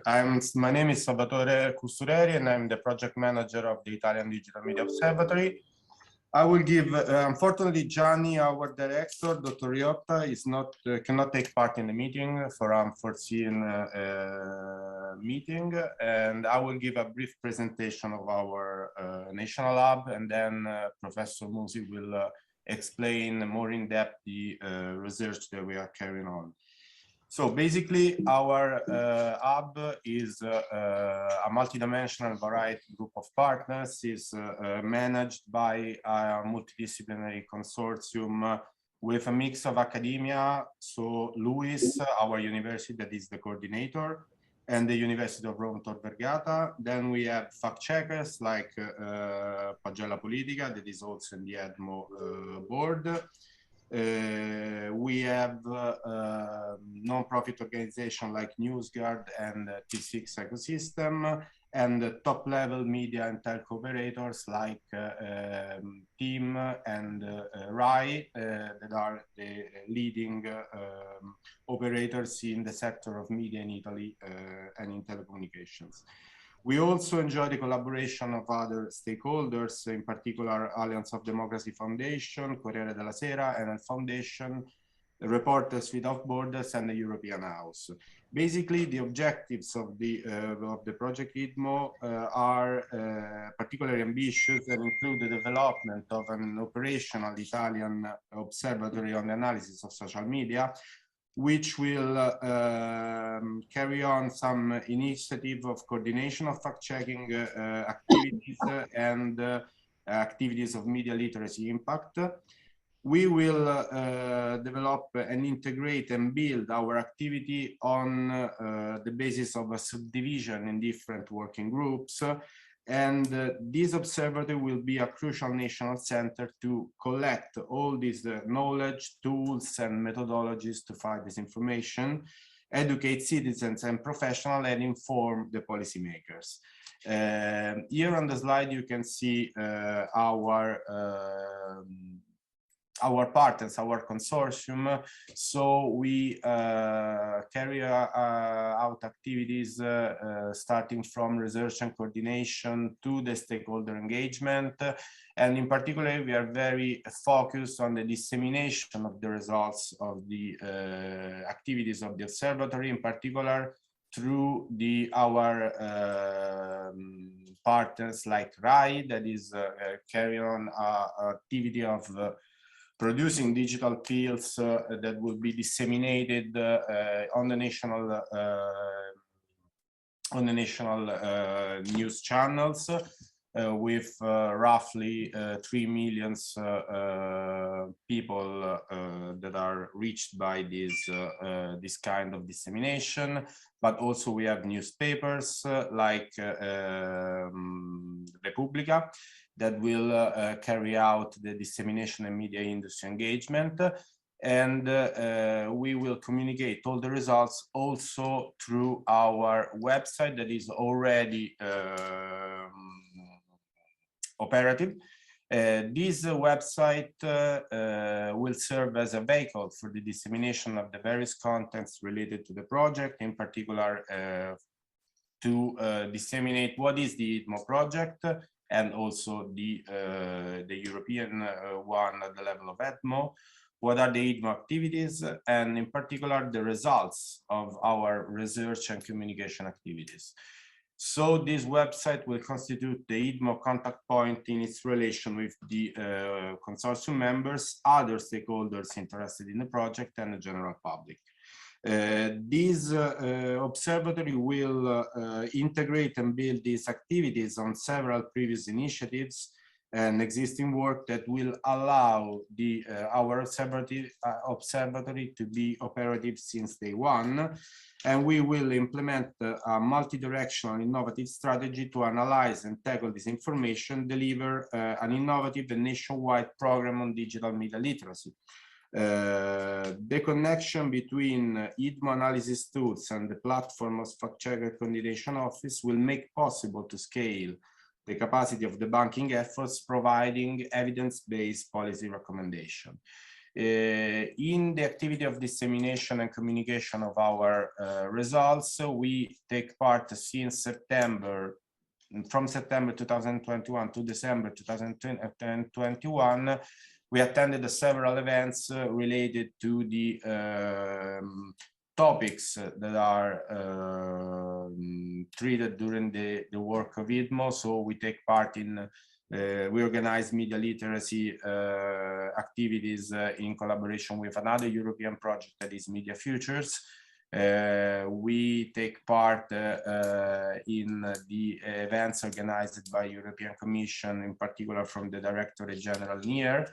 [SPEAKER 7] My name is Salvatore Custureri, and I'm the project manager of the Italian Digital Media Observatory. I will give, unfortunately, Gianni, our director, Dr. Riotta, cannot take part in the meeting for unforeseen meeting, and I will give a brief presentation of our national lab, and then Professor Musi will explain more in depth the research that we are carrying on. So basically, our hub is a multidimensional variety group of partners, is managed by a multidisciplinary consortium with a mix of academia. So Luis, our university, that is the coordinator, and the University of Rome Tor Vergata. Then we have fact checkers like Pagella Politica, that is also in the EDMO board. We have non-profit organizations like NewsGuard and T6 Ecosystem, and top-level media and telco operators like TEAM and RAI, that are the leading operators in the sector of media in Italy and in telecommunications. We also enjoy the collaboration of other stakeholders, in particular Alliance of Democracy Foundation, Corriere della Sera, Enel Foundation, Reporters Without Borders, and the European House. Basically, the objectives of the project EDMO are particularly ambitious and include the development of an operational Italian observatory on the analysis of social media, which will carry on some initiative of coordination of fact-checking activities and activities of media literacy impact. We will develop and integrate and build our activity on the basis of a subdivision in different working groups. And this observatory will be a crucial national center to collect all this knowledge, tools, and methodologies to fight disinformation, educate citizens and professionals, and inform the policymakers. Here on the slide, you can see our partners, our consortium. So we carry out activities starting from research and coordination to the stakeholder engagement. And in particular, we are very focused on the dissemination of the results of the activities of the observatory, in particular through our partners like RAI, that is carrying on activity of producing digital pills that will be disseminated on the national news channels with roughly 3 million people that are reached by this kind of dissemination. But also we have newspapers like Repubblica that will carry out the dissemination and media industry engagement. And we will communicate all the results also through our website that is already operative. This website will serve as a vehicle for the dissemination of the various contents related to the project, in particular to disseminate what is the EDMO project, and also the European one at the level of EDMO. What are the EDMO activities, and in particular the results of our research and communication activities. So this website will constitute the EDMO contact point in its relation with the consortium members, other stakeholders interested in the project, and the general public. This observatory will integrate and build these activities on several previous initiatives and existing work that will allow our observatory to be operative since day one. And we will implement a multi-directional innovative strategy to analyze and tackle this information, deliver an innovative and nationwide program on digital media literacy. The connection between EDMO analysis tools and the platform of fact-checker coordination office will make possible to scale the capacity of the banking efforts, providing evidence-based policy recommendation. In the activity of dissemination and communication of our results, we take part since from September 2021 to December 2021. We attended several events related to the topics that are treated during the work of EDMO. So we take part in, we organize media literacy activities in collaboration with another European project that is Media Futures. We take part in the events organized by European Commission, in particular from the Directorate General NIR.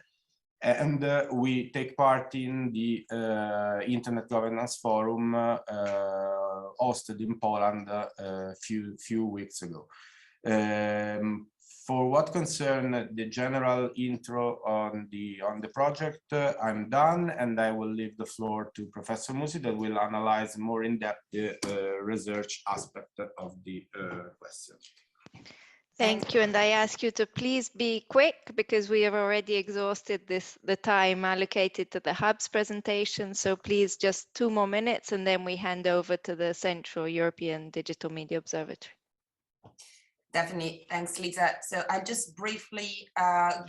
[SPEAKER 7] And we take part in the Internet Governance Forum hosted in Poland a few weeks ago. For what concerns the general intro on the project, I'm done, and I will leave the floor to Professor Musi that will analyze more in depth the research aspect of the question.
[SPEAKER 2] Thank you, and I ask you to please be quick because we have already exhausted the time allocated to the Hubs presentation. So please just 2 more minutes and then we hand over to the Central European Digital Media Observatory.
[SPEAKER 8] Definitely, thanks, Lisa. So I just briefly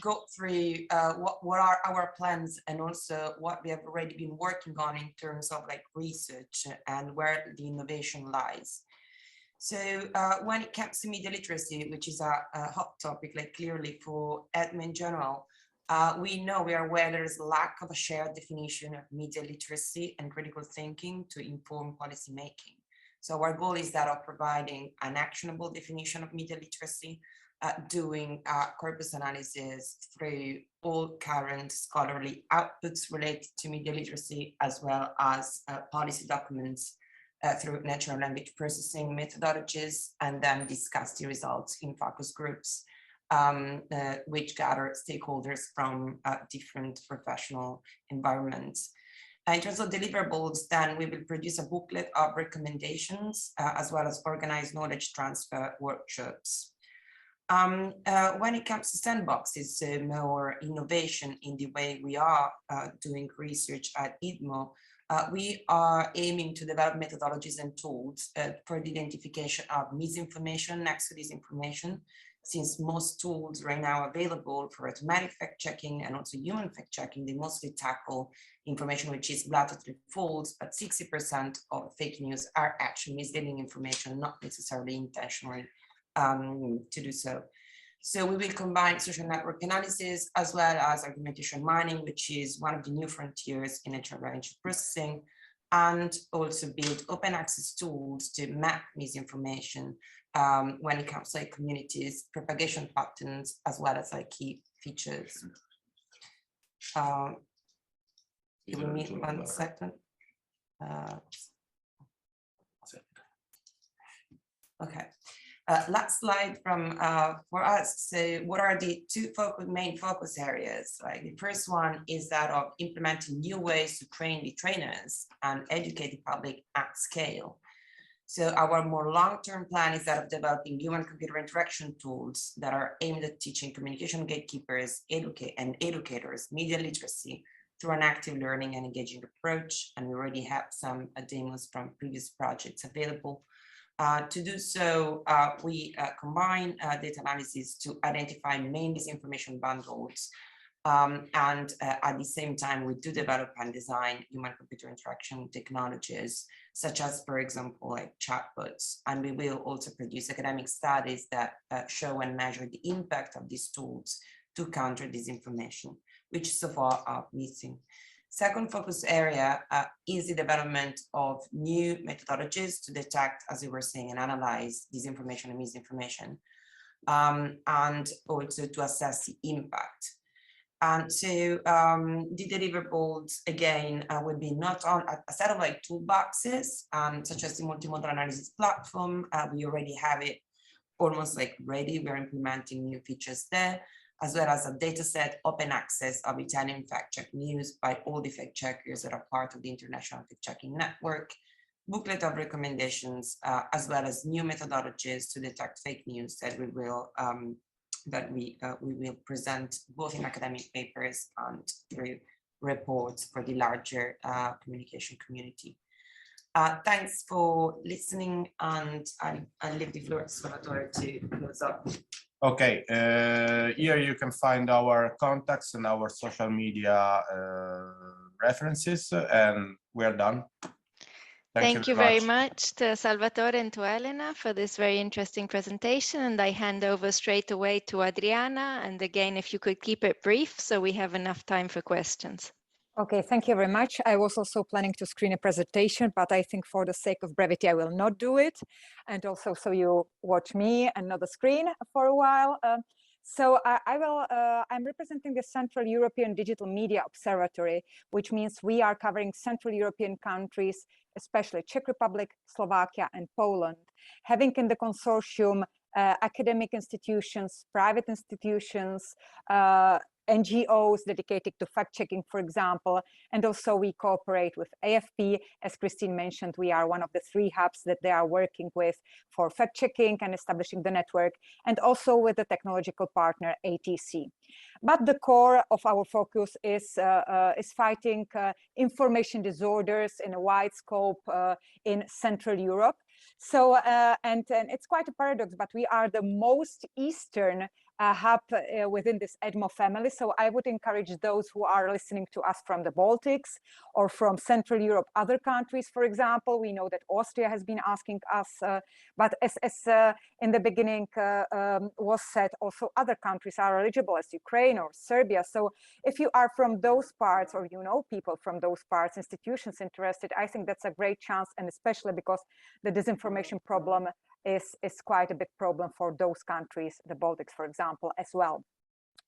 [SPEAKER 8] go through what are our plans and also what we have already been working on in terms of like research and where the innovation lies. So when it comes to media literacy, which is a hot topic, like clearly for EDMO in general, We are aware there is a lack of a shared definition of media literacy and critical thinking to inform policy making. So our goal is that of providing an actionable definition of media literacy, doing corpus analysis through all current scholarly outputs related to media literacy, as well as policy documents through natural language processing methodologies, and then discuss the results in focus groups, which gather stakeholders from different professional environments. In terms of deliverables, then we will produce a booklet of recommendations, as well as organize knowledge transfer workshops. When it comes to sandboxes, more innovation in the way we are doing research at EDMO, we are aiming to develop methodologies and tools for the identification of misinformation next to disinformation, since most tools right now available for automatic fact-checking and also human fact-checking, they mostly tackle information which is blatantly false, but 60% of fake news are actually misleading information, not necessarily intentionally to do so. So we will combine social network analysis as well as argumentation mining, which is one of the new frontiers in natural language processing, and also build open access tools to map misinformation when it comes to like communities, propagation patterns, as well as like key features. Give me 1 second. Okay. Last slide from for us. So what are the two main focus areas? Right? The first one is that of implementing new ways to train the trainers and educate the public at scale. So our more long-term plan is that of developing human-computer interaction tools that are aimed at teaching communication gatekeepers and educators media literacy through an active learning and engaging approach. And we already have some demos from previous projects available. To do so, we combine data analysis to identify main disinformation bundles. And at the same time, we do develop and design human-computer interaction technologies, such as, for example, like chatbots. And we will also produce academic studies that show and measure the impact of these tools to counter disinformation, which so far are missing. Second focus area is the development of new methodologies to detect, as we were saying, and analyze disinformation and misinformation, and also to assess the impact. And so the deliverables, again, will be not on a set of like toolboxes, such as the multimodal analysis platform. We already have it almost like ready. We're implementing new features there, as well as a data set, open access of Italian fact-check news by all the fact checkers that are part of the International Fact-Checking Network, booklet of recommendations, as well as new methodologies to detect fake news that we will present both in academic papers and through reports for the larger communication community. Thanks for listening, and I'll leave the floor to Salvatore to close up.
[SPEAKER 7] Okay, here you can find our contacts and our social media references, and we're done.
[SPEAKER 2] Thank you very much to Salvatore and to Elena for this very interesting presentation. And I hand over straight away to Adriana. And again, if you could keep it brief so we have enough time for questions.
[SPEAKER 9] Okay, thank you very much. I was also planning to screen a presentation, but I think for the sake of brevity, I will not do it. And also, so you watch me and not the screen for a while. I'm representing the Central European Digital Media Observatory, which means we are covering Central European countries, especially Czech Republic, Slovakia, and Poland, having in the consortium academic institutions, private institutions, NGOs dedicated to fact-checking, for example, and also we cooperate with AFP. As Christine mentioned, we are one of the 3 hubs that they are working with for fact-checking and establishing the network, and also with the technological partner ATC. But the core of our focus is fighting information disorders in a wide scope in Central Europe. So, and it's quite a paradox, but we are the most eastern hub within this EDMO family. So I would encourage those who are listening to us from the Baltics or from Central Europe, other countries, for example. We know that Austria has been asking us, but as in the beginning was said, also other countries are eligible, as Ukraine or Serbia. So if you are from those parts, or you know people from those parts, institutions interested, I think that's a great chance, and especially because the disinformation problem is quite a big problem for those countries, the Baltics, for example, as well.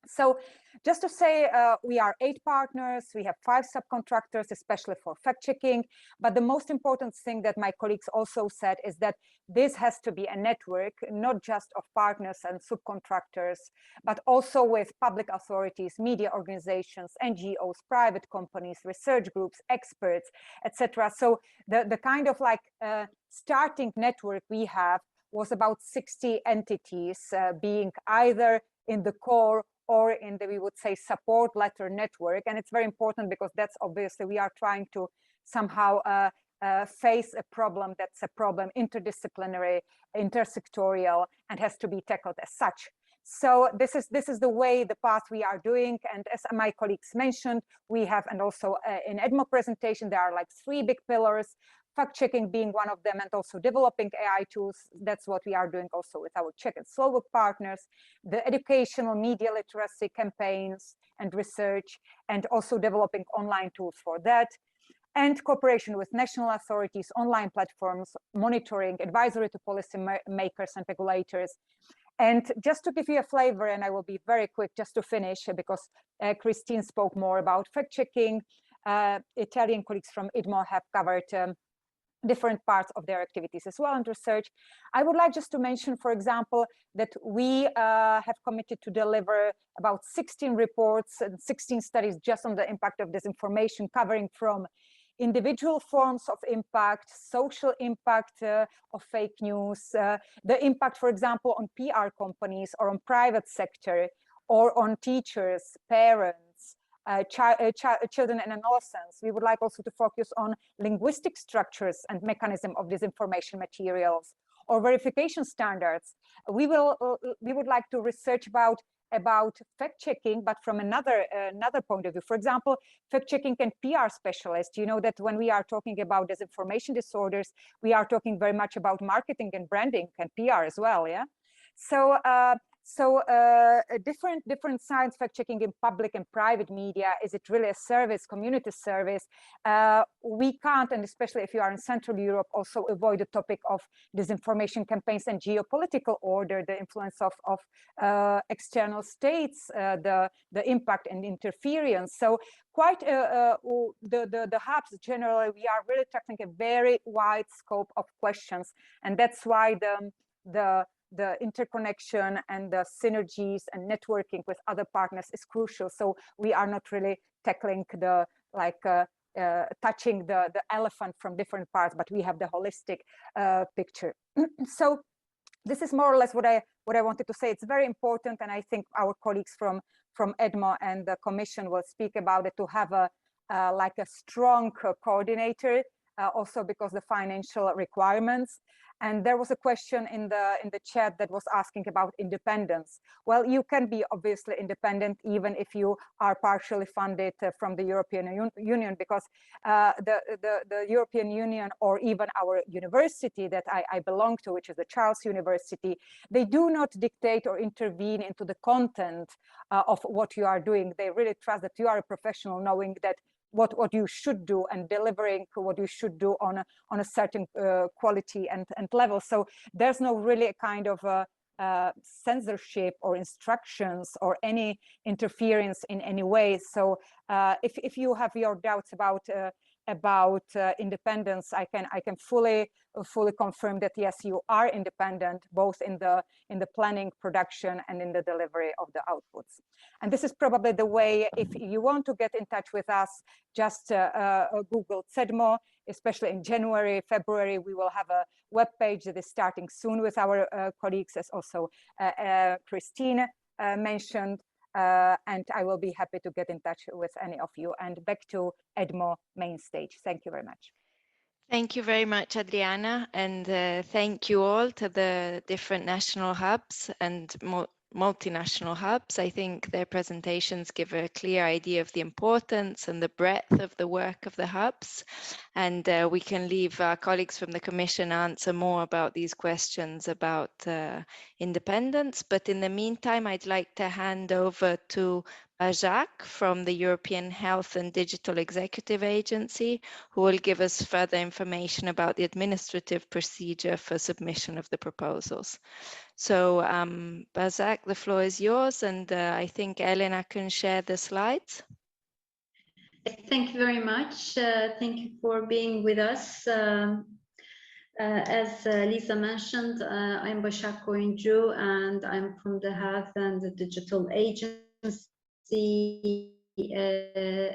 [SPEAKER 9] So just to say, we are 8 partners, we have 5 subcontractors, especially for fact-checking. But the most important thing that my colleagues also said is that this has to be a network, not just of partners and subcontractors, but also with public authorities, media organizations, NGOs, private companies, research groups, experts, etc. So the kind of like starting network we have was about 60 entities being either in the core or in the, we would say, support letter network. And it's very important because that's obviously we are trying to somehow face a problem that's a problem interdisciplinary, intersectorial, and has to be tackled as such. So this is the way, the path we are doing. And as my colleagues mentioned, we have, and also in EDMO presentation, there are like 3 big pillars, fact-checking being one of them, and also developing AI tools. That's what we are doing also with our Czech and Slovak partners, the educational media literacy campaigns and research, and also developing online tools for that, and cooperation with national authorities, online platforms, monitoring, advisory to policy makers and regulators. And just to give you a flavor, and I will be very quick just to finish, because Christine spoke more about fact-checking. Italian colleagues from EDMO have covered different parts of their activities as well and research. I would like just to mention, for example, that we have committed to deliver about 16 reports and 16 studies just on the impact of disinformation, covering from individual forms of impact, social impact of fake news, the impact, for example, on PR companies or on private sector, or on teachers, parents, children and adolescents. We would like also to focus on linguistic structures and mechanism of disinformation materials or verification standards. We would like to research about fact-checking, but from another point of view. For example, fact-checking and PR specialists. You know that when we are talking about disinformation disorders, we are talking very much about marketing and branding and PR as well. Yeah. So different science fact-checking in public and private media. Is it really a service, community service? We can't, and especially if you are in Central Europe, also avoid the topic of disinformation campaigns and geopolitical order, the influence of external states, the impact and interference. So quite the hubs generally, we are really tackling a very wide scope of questions, and that's why the interconnection and the synergies and networking with other partners is crucial. So we are not really tackling the touching the elephant from different parts, but we have the holistic picture. So this is more or less what I wanted to say. It's very important, and I think our colleagues from EDMO and the Commission will speak about it, to have a strong coordinator, also because the financial requirements. And there was a question in the chat that was asking about independence. Well, you can be obviously independent even if you are partially funded from the European Union, because the European Union, or even our university that I belong to, which is the Charles University, they do not dictate or intervene into the content of what you are doing. They really trust that you are a professional, knowing that what you should do and delivering what you should do on a certain quality and level. So there's no really a kind of censorship or instructions or any interference in any way. So if you have your doubts about independence, I can fully confirm that yes, you are independent, both in the planning, production, and in the delivery of the outputs. And this is probably the way. If you want to get in touch with us, just Google CEDMO. Especially in January, February, we will have a web page that is starting soon with our colleagues, as also Christine mentioned. And I will be happy to get in touch with any of you. And back to EDMO main stage. Thank you very much.
[SPEAKER 2] Thank you very much, Adriana, and thank you all to the different national hubs, and multinational hubs. I think their presentations give a clear idea of the importance and the breadth of the work of the hubs. And we can leave our colleagues from the Commission answer more about these questions about independence. But in the meantime, I'd like to hand over to Buhagiar from the European Health and Digital Executive Agency, who will give us further information about the administrative procedure for submission of the proposals. So Buhagiar, the floor is yours, and I think Elena can share the slides.
[SPEAKER 10] Thank you very much. Thank you for being with us. As Lisa mentioned, I'm Buhagiar and I'm from the Health and the Digital Agency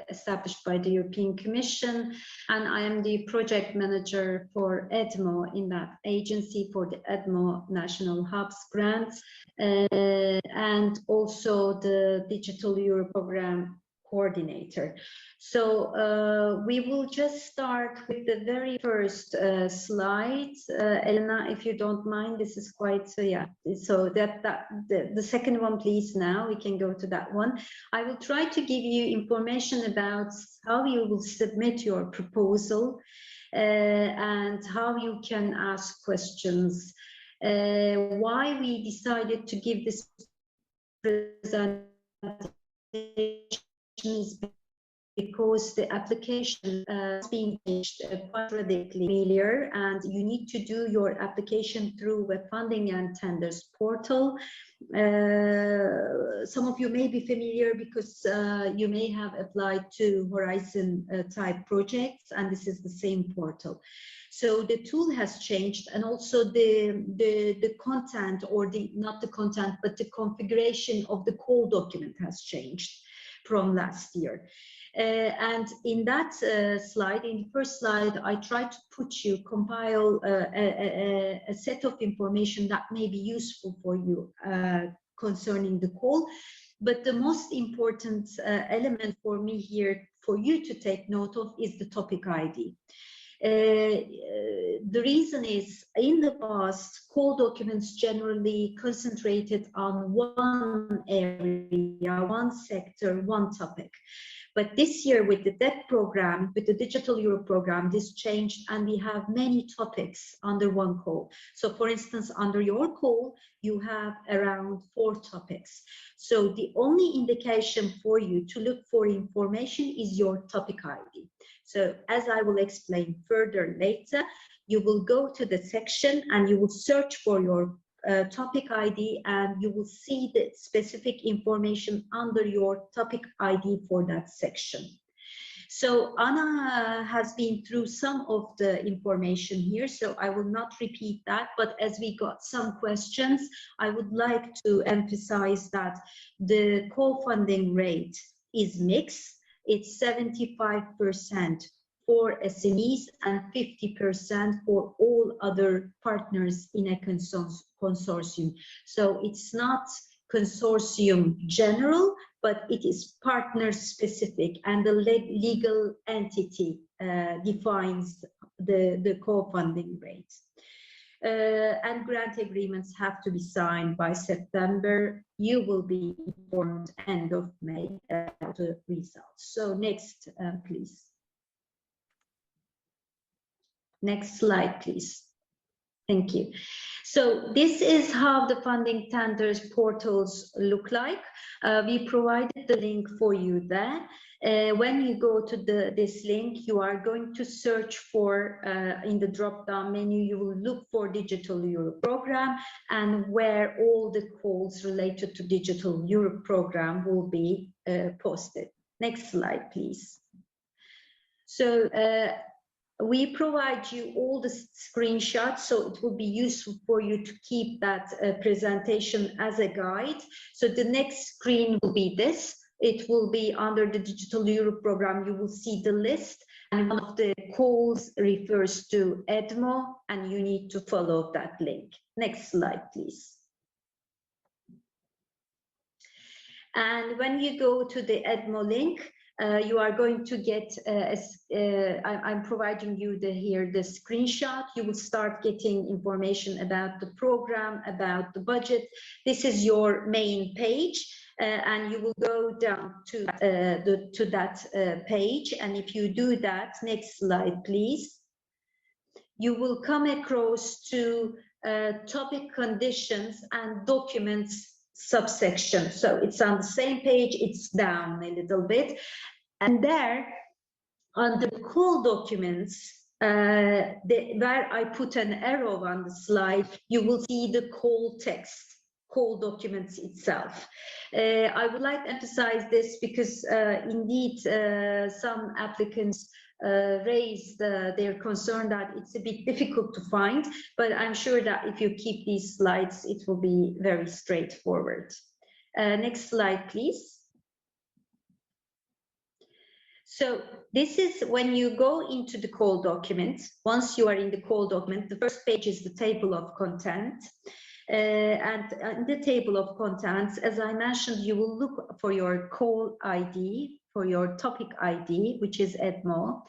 [SPEAKER 10] established by the European Commission, and I am the project manager for EDMO in that agency for the EDMO National Hubs grants, and also the Digital Euro program coordinator. So we will just start with the very first slide. Elena, if you don't mind, this is quite, yeah, so the second one, please. Now we can go to that one. I will try to give you information about how you will submit your proposal and how you can ask questions. Why we decided to give this presentation is because the application is being changed quite radically earlier, and you need to do your application through the funding and tenders portal. Some of you may be familiar because you may have applied to Horizon type projects, and this is the same portal. So the tool has changed, and also the content, or not the content, but the configuration of the call document has changed from last year. And in that slide, in the first slide, I tried to compile a set of information that may be useful for you concerning the call. But the most important element for me here, for you to take note of, is the topic ID. The reason is, in the past, call documents generally concentrated on one area, one sector, one topic. But this year, with the DEP program, with the Digital Europe program, this changed, and we have many topics under one call. So for instance, under your call, you have around 4 topics. So the only indication for you to look for information is your topic ID. So as I will explain further later, you will go to the section and you will search for your topic ID, and you will see the specific information under your topic ID for that section. So Anna has been through some of the information here, so I will not repeat that, but as we got some questions, I would like to emphasize that the co-funding rate is mixed. It's 75% for SMEs and 50% for all other partners in a consortium. So it's not consortium general, but it is partner specific, and the legal entity defines the co-funding rate. And grant agreements have to be signed by September. You will be informed end of May about the results. So next, please. Next slide, please. Thank you. So this is how the funding tenders portals look like. We provided the link for you there. When you go to this link, you are going to search for, in the drop-down menu, you will look for Digital Europe program, and where all the calls related to Digital Europe program will be posted. Next slide, please. So we provide you all the screenshots, so it will be useful for you to keep that presentation as a guide. So the next screen will be this. It will be under the Digital Europe program. You will see the list, and one of the calls refers to EDMO, and you need to follow that link. Next slide, please. And when you go to the EDMO link, You are going to get, I'm providing you here the screenshot. You will start getting information about the program, about the budget. This is your main page, and you will go down to that page. And if you do that, next slide, please, you will come across to topic conditions and documents subsection. So it's on the same page, it's down a little bit. And there, under call documents, where I put an arrow on the slide, you will see the call text, call documents itself. I would like to emphasize this because indeed some applicants raised their concern that it's a bit difficult to find, but I'm sure that if you keep these slides, it will be very straightforward. Next slide, please. So this is when you go into the call document. Once you are in the call document, the first page is the table of content. And in the table of contents, as I mentioned, you will look for your call ID, for your topic ID, which is EDMO.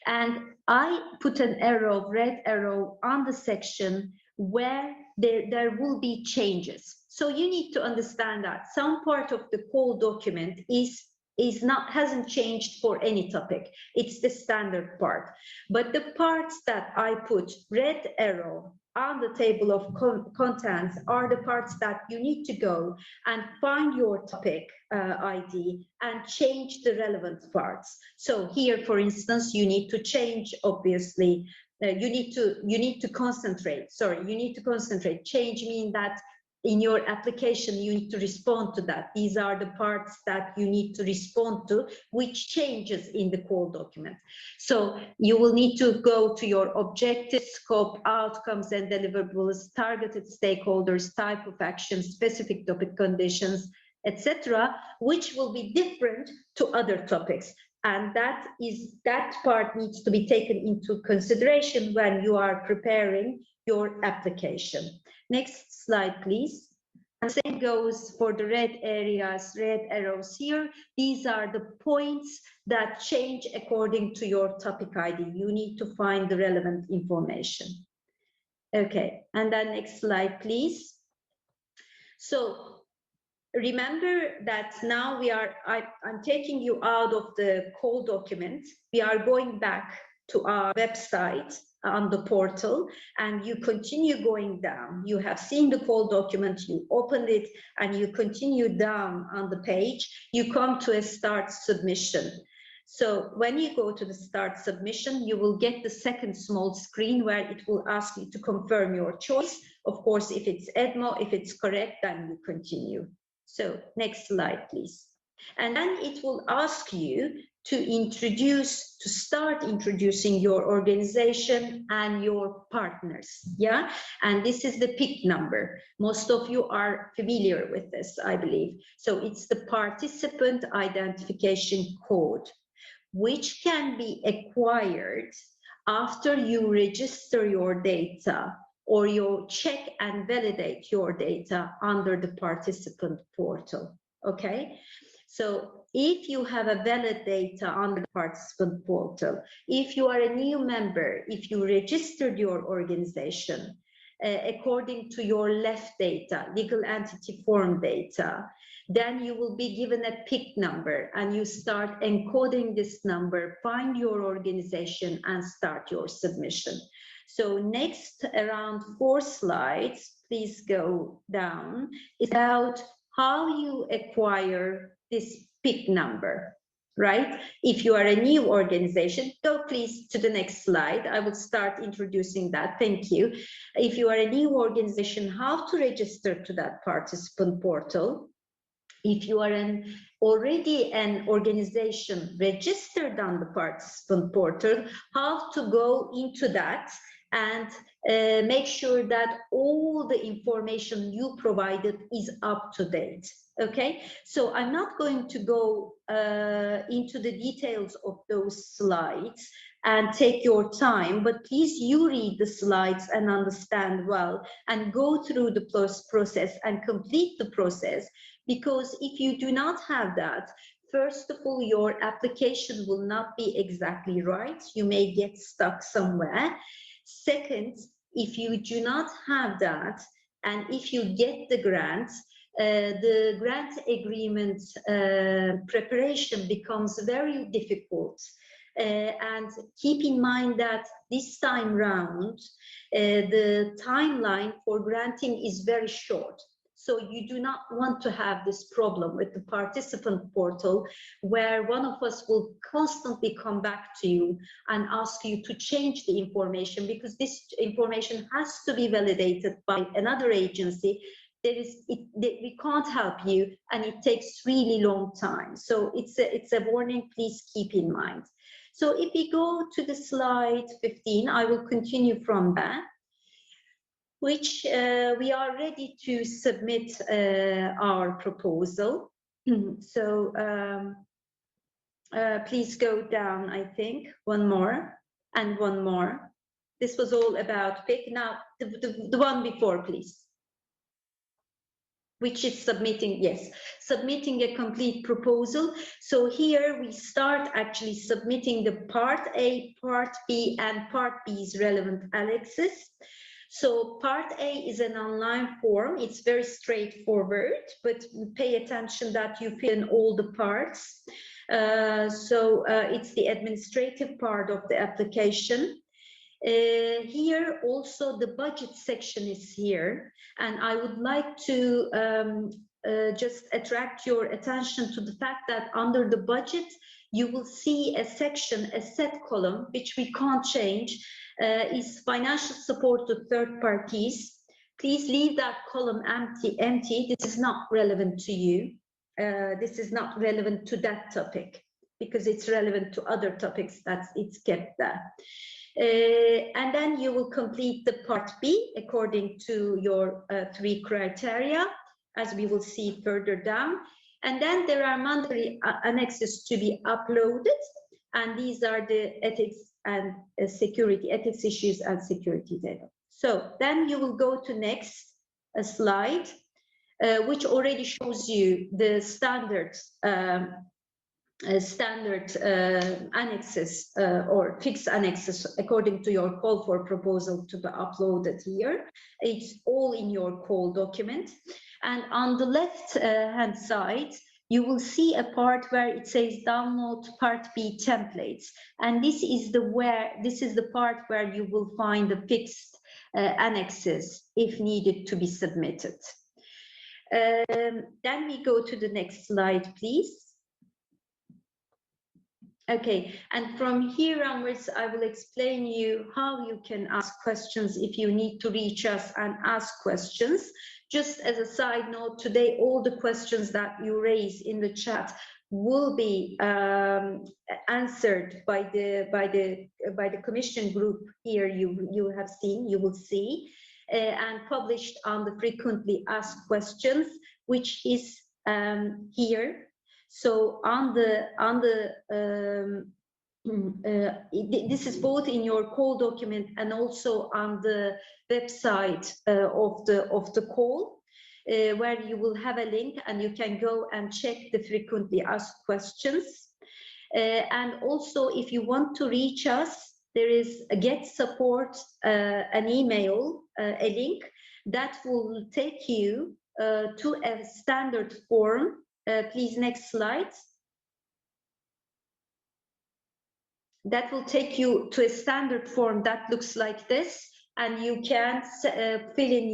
[SPEAKER 10] And I put an arrow, red arrow, on the section where there will be changes. So you need to understand that some part of the call document hasn't changed for any topic. It's the standard part. But the parts that I put red arrow on the table of contents are the parts that you need to go and find your topic ID and change the relevant parts. So here, for instance, you need to change, obviously, you need to concentrate. Sorry, you need to concentrate. Change means that in your application, you need to respond to that. These are the parts that you need to respond to, which changes in the call document. So you will need to go to your objectives, scope, outcomes, and deliverables, targeted stakeholders, type of action, specific topic conditions, etc., which will be different to other topics. And that part needs to be taken into consideration when you are preparing your application. Next slide, please. And same goes for the red areas, red arrows here. These are the points that change according to your topic ID. You need to find the relevant information. Okay, and then next slide, please. So remember that now I'm taking you out of the call document. We are going back to our website on the portal, and you continue going down. You have seen the call document, you opened it, and you continue down on the page. You come to a start submission. So when you go to the start submission, you will get the second small screen where it will ask you to confirm your choice. Of course, if it's EDMO, if it's correct, then you continue. So next slide, please. And then it will ask you to start introducing your organization and your partners, yeah? And this is the PIC number. Most of you are familiar with this, I believe. So it's the participant identification code, which can be acquired after you register your data or you check and validate your data under the participant portal, okay? So if you have a valid data on the participant portal, if you are a new member, if you registered your organization according to your LEF data, legal entity form data, then you will be given a PIC number and you start encoding this number, find your organization and start your submission. So next, around 4 slides, please go down, is about how you acquire this PIC number, right? If you are a new organization, go please to the next slide. I will start introducing that. Thank you. If you are a new organization, how to register to that participant portal. If you are already an organization registered on the participant portal, how to go into that and make sure that all the information you provided is up to date. Okay, so I'm not going to go into the details of those slides and take your time, but please you read the slides and understand well and go through the process and complete the process, because if you do not have that, first of all, your application will not be exactly right. You may get stuck somewhere. Second, if you do not have that, and if you get the grant agreement preparation becomes very difficult. And keep in mind that this time round, the timeline for granting is very short. So you do not want to have this problem with the participant portal where one of us will constantly come back to you and ask you to change the information, because this information has to be validated by another agency. We can't help you, and it takes really long time. So it's a warning, please keep in mind. So if we go to the slide 15, I will continue from that, which we are ready to submit our proposal. So please go down, I think, one more and one more. This was all about PIC. Now, the one before, please. Which is submitting, yes, submitting a complete proposal. So here we start actually submitting the part A, part B, and part B's relevant annexes. So part A is an online form. It's very straightforward, but pay attention that you fill in all the parts. It's the administrative part of the application. Here also the budget section is here, and I would like to just attract your attention to the fact that under the budget you will see a section, a set column, which we can't change, is financial support to third parties. Please leave that column empty. This is not relevant to you. This is not relevant to that topic because it's relevant to other topics that it's kept there. And then you will complete the part B according to your 3 criteria, as we will see further down. And then there are mandatory annexes to be uploaded, and these are the ethics and security, ethics issues and security data. So then you will go to next slide, which already shows you the standards annexes or fixed annexes according to your call for proposal to be uploaded here. It's all in your call document. And on the left hand side, you will see a part where it says download part B templates. And this is the part where you will find the fixed annexes if needed to be submitted. Then we go to the next slide, please. Okay, and from here onwards, I will explain you how you can ask questions if you need to reach us and ask questions. Just as a side note, today all the questions that you raise in the chat will be answered by the commission group here. You will see, and published on the frequently asked questions, which is here. So this is both in your call document and also on the website of the call, where you will have a link and you can go and check the frequently asked questions. And also, if you want to reach us, there is a get support, an email, a link that will take you to a standard form. Please, next slide. That will take you to a standard form that looks like this, and you can fill in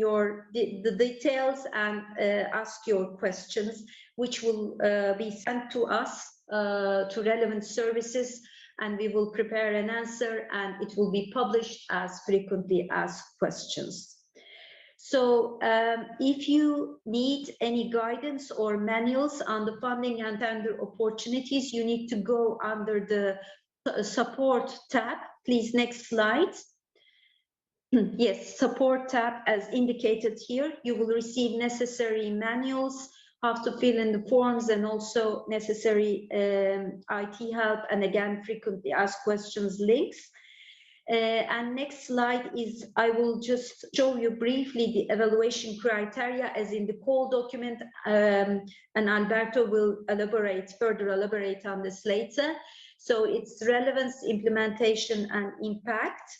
[SPEAKER 10] the details and ask your questions, which will be sent to us, to relevant services, and we will prepare an answer, and it will be published as frequently asked questions. So if you need any guidance or manuals on the funding and tender opportunities, you need to go under the support tab. Please, next slide. Yes, support tab as indicated here. You will receive necessary manuals, how to fill in the forms, and also necessary IT help, and again, frequently asked questions links. And next slide is, I will just show you briefly the evaluation criteria as in the call document, and Alberto will further elaborate on this later. So it's relevance, implementation, and impact.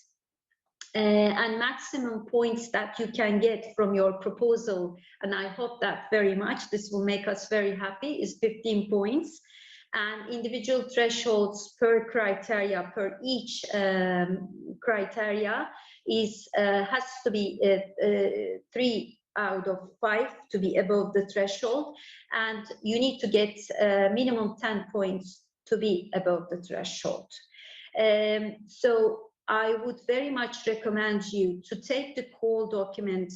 [SPEAKER 10] And maximum points that you can get from your proposal, and I hope that very much, this will make us very happy, is 15 points. And individual thresholds per criteria, per each criteria is has to be 3 out of 5 to be above the threshold, and you need to get minimum 10 points to be above the threshold. So I would very much recommend you to take the call document,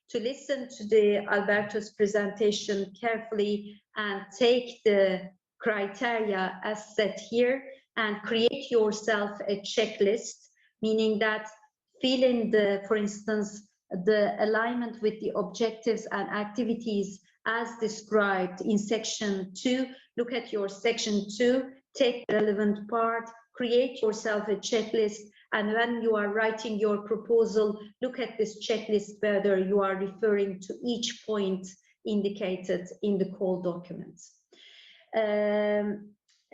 [SPEAKER 10] to listen to Alberto's presentation carefully, and take the criteria as set here and create yourself a checklist, meaning that fill in for instance, the alignment with the objectives and activities as described in section 2. Look at your section 2, take the relevant part, create yourself a checklist, and when you are writing your proposal, look at this checklist whether you are referring to each point indicated in the call document.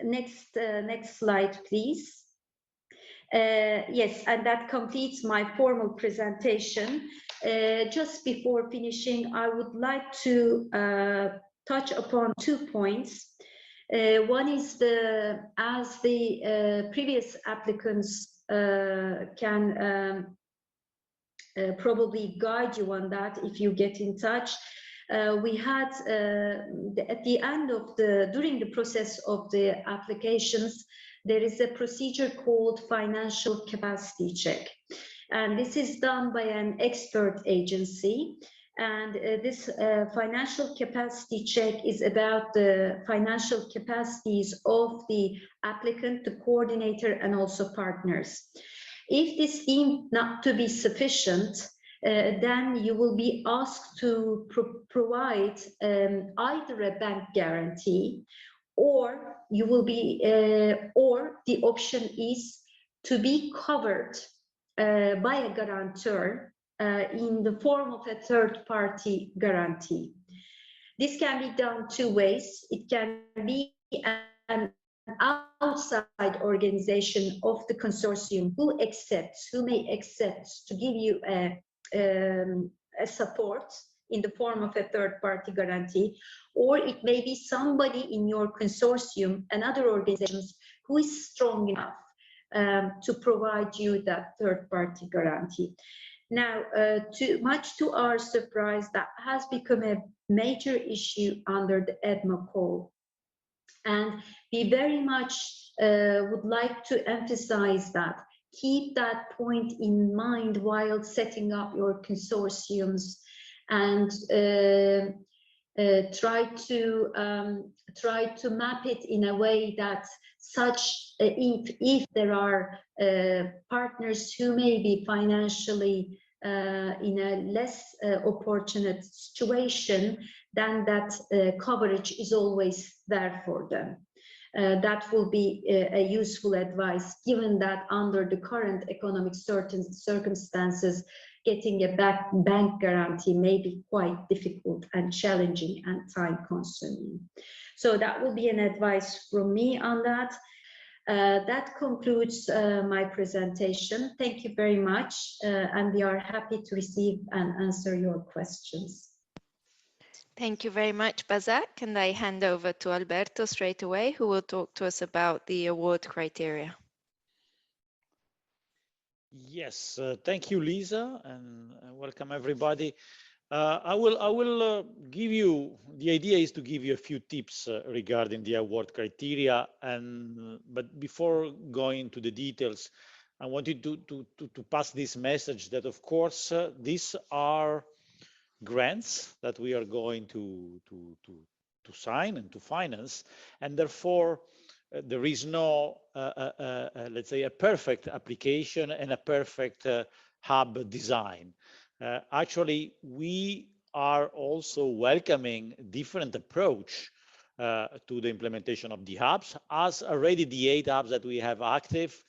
[SPEAKER 10] Next slide, please. Yes, and that completes my formal presentation. Just before finishing, I would like to touch upon 2 points. One is as the previous applicants can probably guide you on that if you get in touch. We had at the end of during the process of the applications, there is a procedure called financial capacity check. And this is done by an expert agency. And this financial capacity check is about the financial capacities of the applicant, the coordinator, and also partners. If this deemed not to be sufficient, then you will be asked to provide either a bank guarantee, or you will be, or the option is to be covered by a guarantor in the form of a third-party guarantee. This can be done 2 ways. It can be an outside organization of the consortium who may accept to give you a support in the form of a third-party guarantee, or it may be somebody in your consortium and other organizations who is strong enough to provide you that third-party guarantee. Now, much to our surprise, that has become a major issue under the EDMO call. And we very much would like to emphasize that. Keep that point in mind while setting up your consortiums, and try to map it in a way that if there are partners who may be financially in a less opportunate situation, then that coverage is always there for them. That will be a useful advice, given that under the current economic circumstances, getting a bank guarantee may be quite difficult and challenging and time-consuming. So that will be an advice from me on that. That concludes my presentation. Thank you very much, and we are happy to receive and answer your questions.
[SPEAKER 2] Thank you very much, Bazak, and I hand over to Alberto straight away, who will talk to us about the award criteria.
[SPEAKER 4] Yes, thank you, Lisa, and welcome everybody. I will give you, the idea is to give you a few tips regarding the award criteria, but before going to the details, I wanted to pass this message that, of course, these are grants that we are going to sign and to finance, and therefore there is no let's say a perfect application and a perfect hub design. Actually, we are also welcoming different approach to the implementation of the hubs, as already the 8 hubs that we have active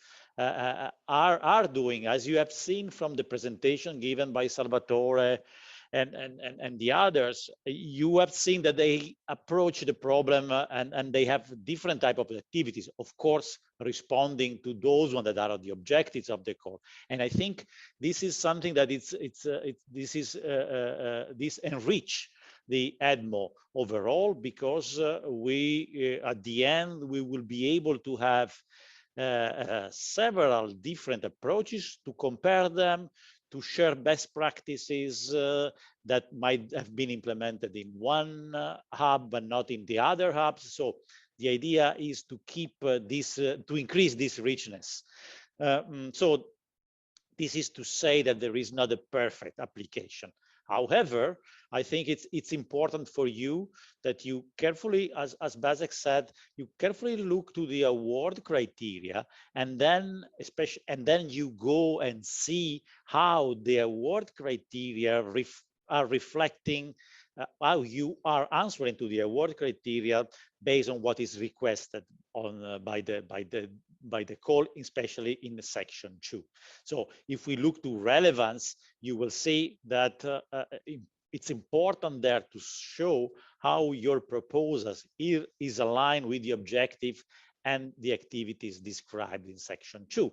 [SPEAKER 4] are doing, as you have seen from the presentation given by Salvatore and the others. You have seen that they approach the problem and they have different type of activities, of course, responding to those ones that are the objectives of the call. And I think this is something that this enrich the EDMO overall, because we at the end we will be able to have several different approaches to compare them, to share best practices that might have been implemented in one hub but not in the other hubs. So the idea is to keep to increase this richness. So this is to say that there is not a perfect application. However, I think it's important for you that you carefully, as Bazek said, you carefully look to the award criteria, and then you go and see how the award criteria are reflecting how you are answering to the award criteria based on what is requested on by the call, especially in the section 2. So if we look to relevance, you will see that it's important there to show how your proposals is aligned with the objective and the activities described in section 2.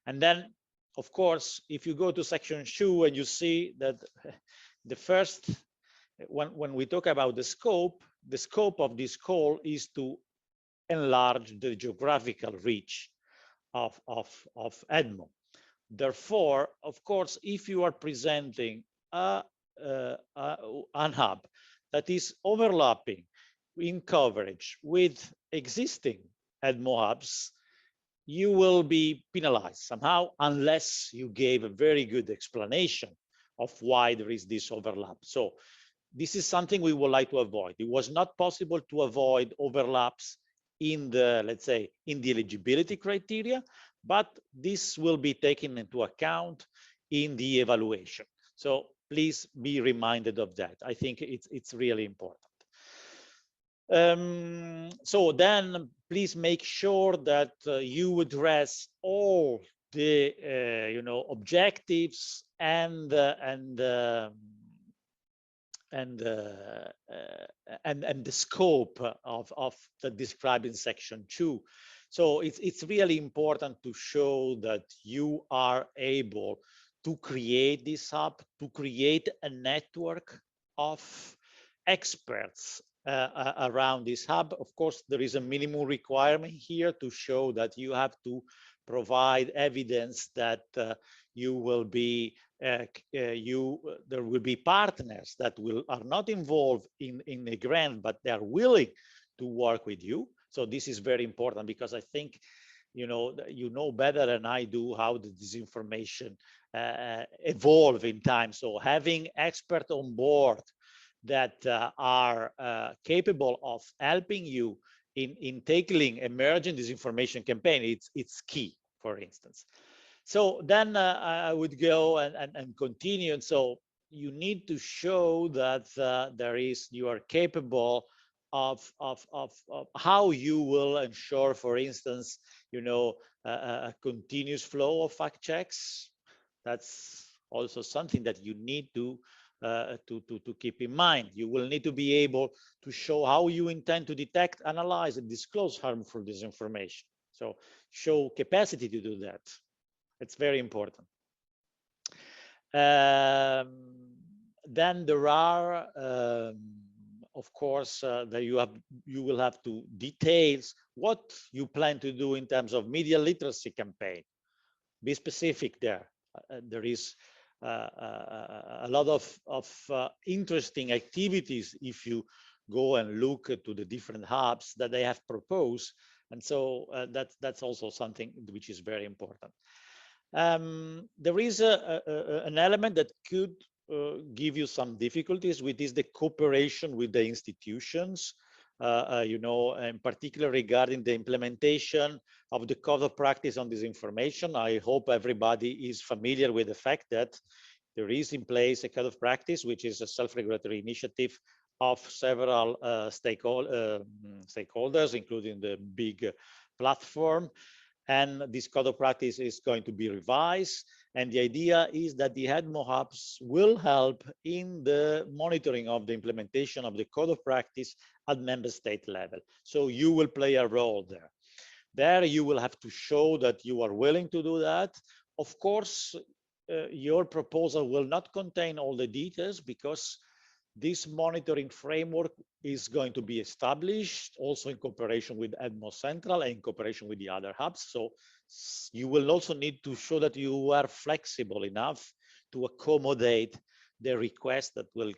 [SPEAKER 4] And then, of course, if you go to section 2 and you see that the first, when we talk about the scope of this call is to enlarge the geographical reach of EDMO. Therefore, of course, if you are presenting an hub that is overlapping in coverage with existing EDMO hubs, you will be penalized somehow unless you gave a very good explanation of why there is this overlap. So this is something we would like to avoid. It was not possible to avoid overlaps in the, let's say, in the eligibility criteria, but this will be taken into account in the evaluation. So please be reminded of that. I think it's really important. So then please make sure that you address all the objectives and the scope of the described in section 2. So it's really important to show that you are able to create this hub, to create a network of experts around this hub. Of course, there is a minimum requirement here to show that you have to provide evidence that you will be there will be partners that are not involved in a grant, but they are willing to work with you. So this is very important, because I think you know better than I do how the disinformation evolve in time. So having experts on board that are capable of helping you in tackling emerging disinformation campaign, it's key, for instance. So then I would go and continue. And so you need to show that you are capable of how you will ensure, for instance, a continuous flow of fact checks. That's also something that you need to keep in mind. You will need to be able to show how you intend to detect, analyze, and disclose harmful disinformation. So show capacity to do that. It's very important. Then there are, of course, that you will have to details what you plan to do in terms of media literacy campaign. Be specific there. There is a lot of interesting activities if you go and look to the different hubs that they have proposed, and so that's also something which is very important. There is an element that could give you some difficulties, which is the cooperation with the institutions, in particular regarding the implementation of the code of practice on disinformation. I hope everybody is familiar with the fact that there is in place a code of practice, which is a self-regulatory initiative of several stakeholders, including the big platform. and this code of practice is going to be revised. And the idea is that the EDMO Hubs will help in the monitoring of the implementation of the code of practice at member state level. So you will play a role there. There you will have to show that you are willing to do that. Of course, your proposal will not contain all the details because this monitoring framework is going to be established also in cooperation with EDMO Central and in cooperation with the other hubs. So you will also need to show that you are flexible enough to accommodate the request that will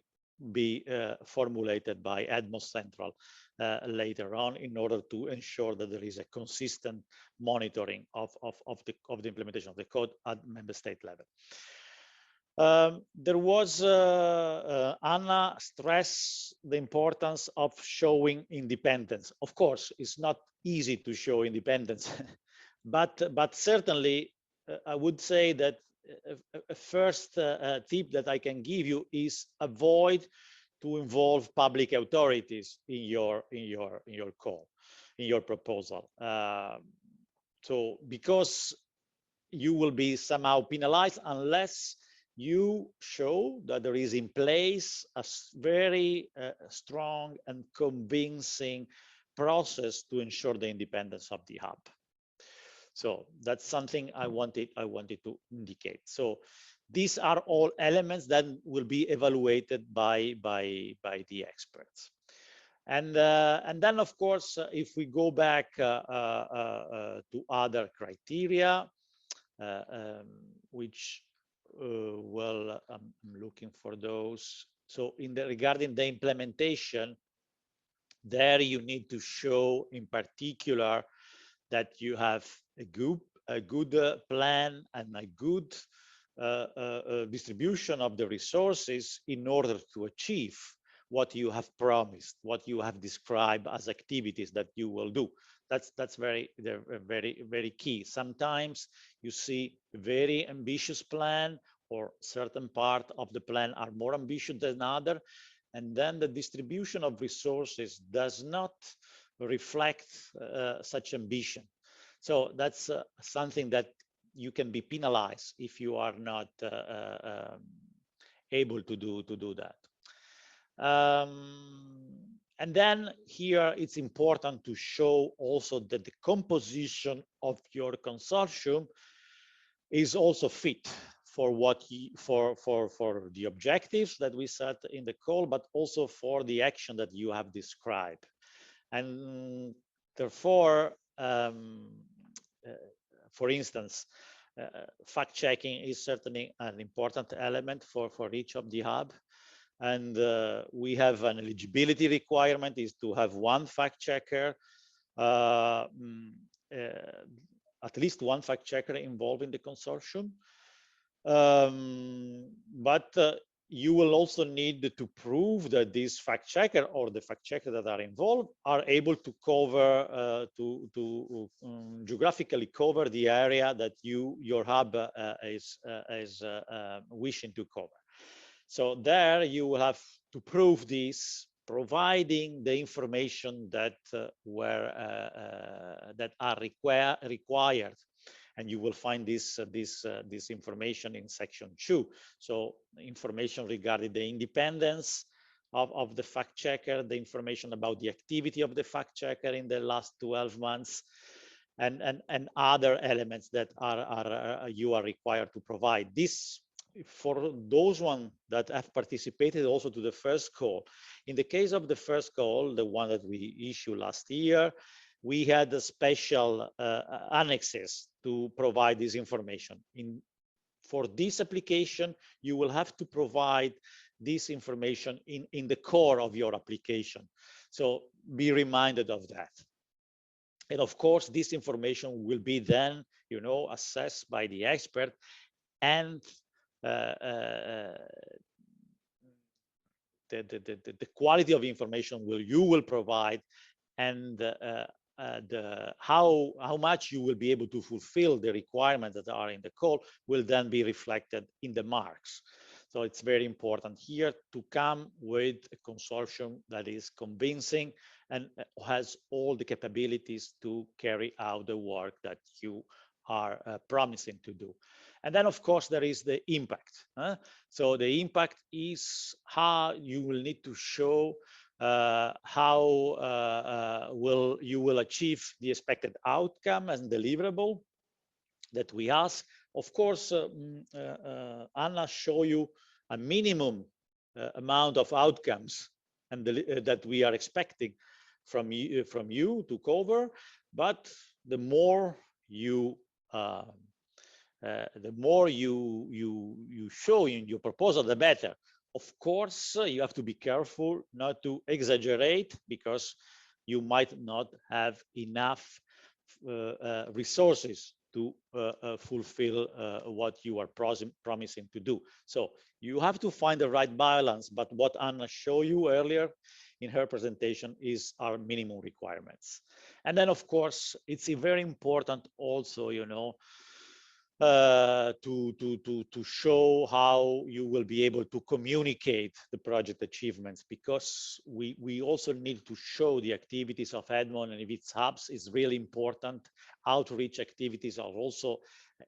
[SPEAKER 4] be formulated by EDMO Central later on in order to ensure that there is a consistent monitoring of the implementation of the code at member state level. There was Anna stressed the importance of showing independence. Of course, it's not easy to show independence, but certainly I would say that a first tip that I can give you is avoid to involve public authorities in your call, in your proposal. So because you will be somehow penalized unless you show that there is in place a very strong and convincing process to ensure the independence of the hub. So that's something I wanted to indicate. So these are all elements that will be evaluated by the experts. And then, of course, if we go back to other criteria, which well, I'm looking for those. So regarding the implementation, there you need to show in particular that you have a good plan and a good distribution of the resources in order to achieve what you have promised, what you have described as activities that you will do. That's very key. Sometimes you see a very ambitious plan, or certain part of the plan are more ambitious than other, and then the distribution of resources does not reflect such ambition. So that's something that you can be penalized if you are not able to do that. And then here it's important to show also that the composition of your consortium is also fit for for the objectives that we set in the call, but also for the action that you have described. And therefore, for instance, fact-checking is certainly an important element for each of the hub. And we have an eligibility requirement is to have one fact-checker, at least one fact-checker involved in the consortium. But you will also need to prove that this fact-checker or the fact-checker that are involved are able to cover, geographically cover the area that your hub is wishing to cover. So there you will have to prove this, providing the information that that are required, and you will find this information in section 2. So information regarding the independence of the fact checker, the information about the activity of the fact checker in the last 12 months, and other elements that you are required to provide. This for those ones that have participated also to the first call. In the case of the first call, the one that we issued last year, we had a special annexes to provide this information. For this application, you will have to provide this information in the core of your application. So be reminded of that. And of course, this information will be then, assessed by the expert, and the quality of information you will provide, and how much you will be able to fulfill the requirements that are in the call will then be reflected in the marks. So it's very important here to come with a consortium that is convincing and has all the capabilities to carry out the work that you are promising to do. And then, of course, there is the impact. So the impact is how you will need to show how you will achieve the expected outcome and deliverable that we ask. Of course, Anna show you a minimum amount of outcomes and that we are expecting from you to cover, but the more you show in your proposal, the better. Of course, you have to be careful not to exaggerate, because you might not have enough resources to fulfill what you are promising to do. So you have to find the right balance, but what Anna showed you earlier in her presentation is our minimum requirements. And then, of course, it's very important also, you know, to show how you will be able to communicate the project achievements, because we also need to show the activities of EDMO and its hubs is really important. Outreach activities are also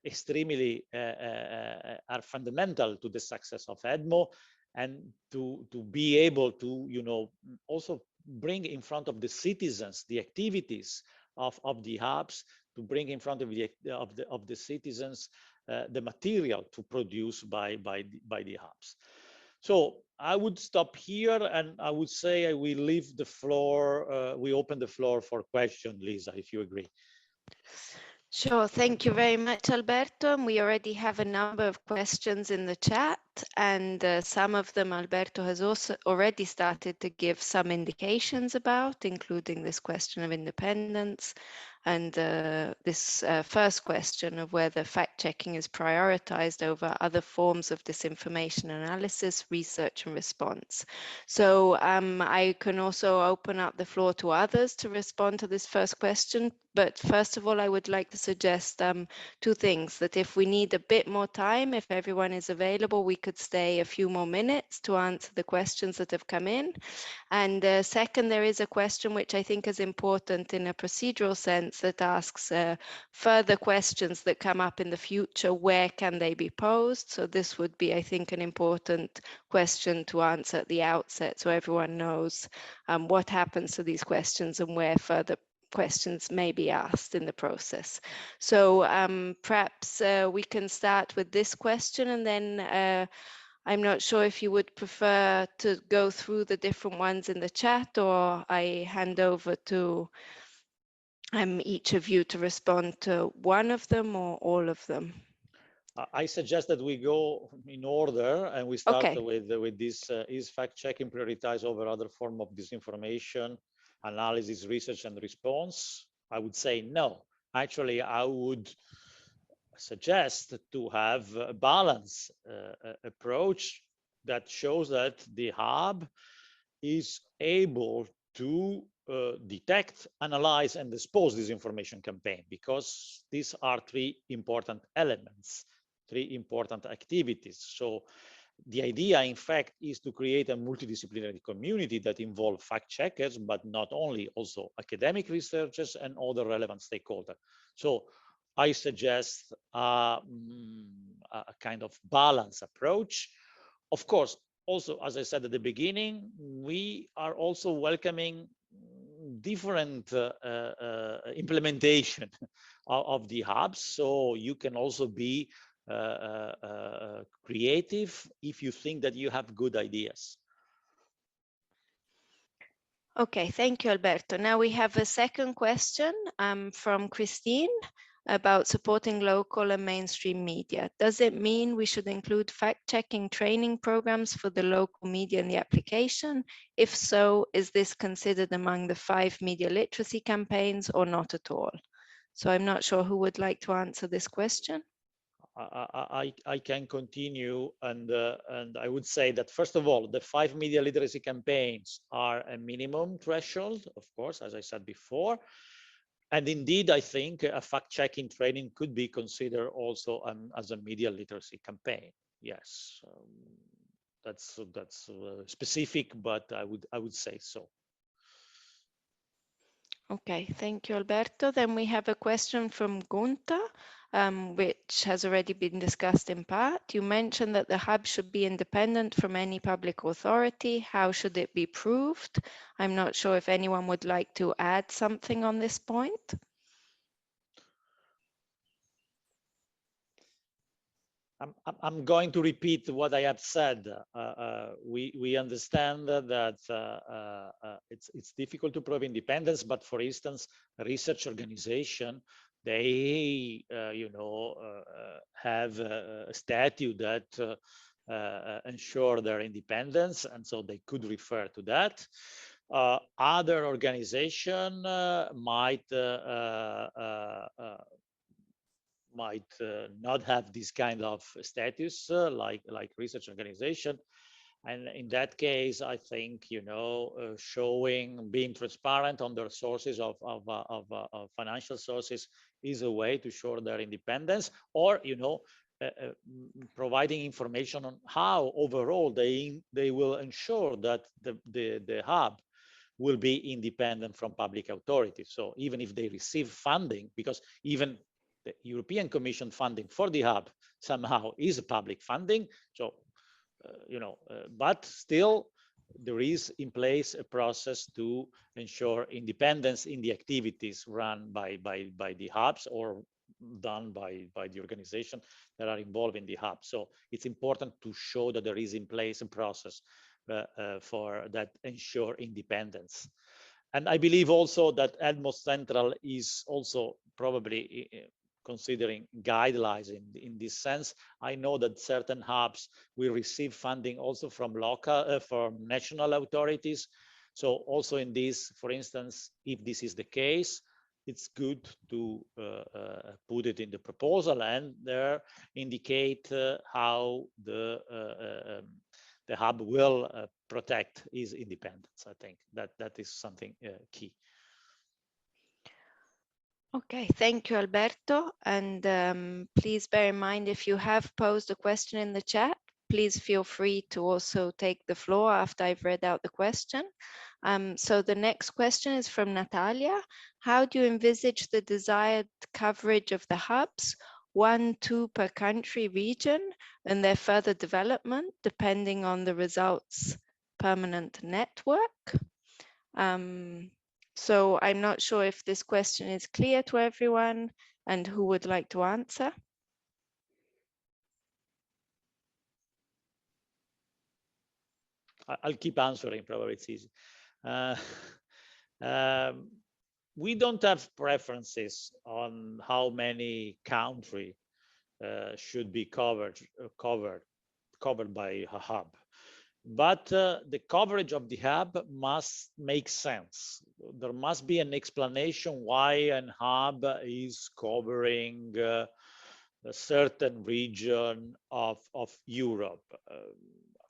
[SPEAKER 4] extremely are fundamental to the success of EDMO, and to be able to, you know, also bring in front of the citizens the activities of the hubs, to bring in front of the citizens the material to produce by the hubs. So I would stop here, and I would say I will leave the floor. We open the floor for questions, Lisa, if you agree.
[SPEAKER 2] Sure, thank you very much, Alberto. And we already have a number of questions in the chat, and some of them Alberto has also already started to give some indications about, including this question of independence and this first question of whether fact-checking is prioritized over other forms of disinformation analysis, research and response. So I can also open up the floor to others to respond to this first question. But first of all, I would like to suggest two things: that if we need a bit more time, if everyone is available, we could stay a few more minutes to answer the questions that have come in. And second, there is a question which I think is important in a procedural sense, that asks further questions that come up in the future, where can they be posed? So this would be, I think, an important question to answer at the outset, so everyone knows what happens to these questions and where further questions may be asked in the process. So perhaps we can start with this question, and then I'm not sure if you would prefer to go through the different ones in the chat, or I hand over to each of you to respond to one of them or all of them.
[SPEAKER 4] I suggest that we go in order, and we start
[SPEAKER 2] Okay.
[SPEAKER 4] with this: is fact-checking prioritized over other form of disinformation, analysis, research, and response? I would say no. Actually, I would suggest to have a balanced approach that shows that the hub is able to detect, analyze, and expose disinformation campaign, because these are three important elements, three important activities. So the idea, in fact, is to create a multidisciplinary community that involves fact checkers, but not only, also academic researchers and other relevant stakeholders. So I suggest a kind of balanced approach. Of course, also, as I said at the beginning, we are also welcoming different implementation of the hubs. So you can also be creative if you think that you have good ideas.
[SPEAKER 2] Okay, thank you, Alberto. Now we have a second question from Christine about supporting local and mainstream media. Does it mean we should include fact-checking training programs for the local media in the application? If so, is this considered among the 5 media literacy campaigns or not at all? So I'm not sure who would like to answer this question.
[SPEAKER 4] I can continue, and I would say that, first of all, the 5 media literacy campaigns are a minimum threshold, of course, as I said before. And indeed, I think a fact-checking training could be considered also as a media literacy campaign. Yes, that's specific, but I would say so.
[SPEAKER 2] Okay, thank you, Alberto. Then we have a question from Gunta, which has already been discussed in part. You mentioned that the hub should be independent from any public authority. How should it be proved? I'm not sure if anyone would like to add something on this point.
[SPEAKER 4] I'm going to repeat what I have said. We understand that it's difficult to prove independence, but for instance, a research organization, they have a statute that ensure their independence, and so they could refer to that. Other organization might not have this kind of status like research organization, and in that case I think showing, being transparent on the sources of financial sources is a way to show their independence, or providing information on how overall they will ensure that the hub will be independent from public authorities. So even if they receive funding, because even the European Commission funding for the hub somehow is a public funding. So, but still there is in place a process to ensure independence in the activities run by the hubs or done by the organization that are involved in the hub. So it's important to show that there is in place a process for that ensure independence. And I believe also that EDMO Central is also probably considering guidelines in this sense. I know that certain hubs will receive funding also from from national authorities. So also in this, for instance, if this is the case, it's good to put it in the proposal and there indicate how the hub will protect his independence. I think that is something key.
[SPEAKER 2] Okay, thank you, Alberto. And please bear in mind, if you have posed a question in the chat, please feel free to also take the floor after I've read out the question. So the next question is from Natalia. How do you envisage the desired coverage of the hubs, 1, 2 per country region, and their further development depending on the results permanent network? So I'm not sure if this question is clear to everyone and who would like to answer.
[SPEAKER 4] I'll keep answering, probably it's easy. We don't have preferences on how many countries should be covered by a hub. But the coverage of the hub must make sense. There must be an explanation why an hub is covering a certain region of Europe.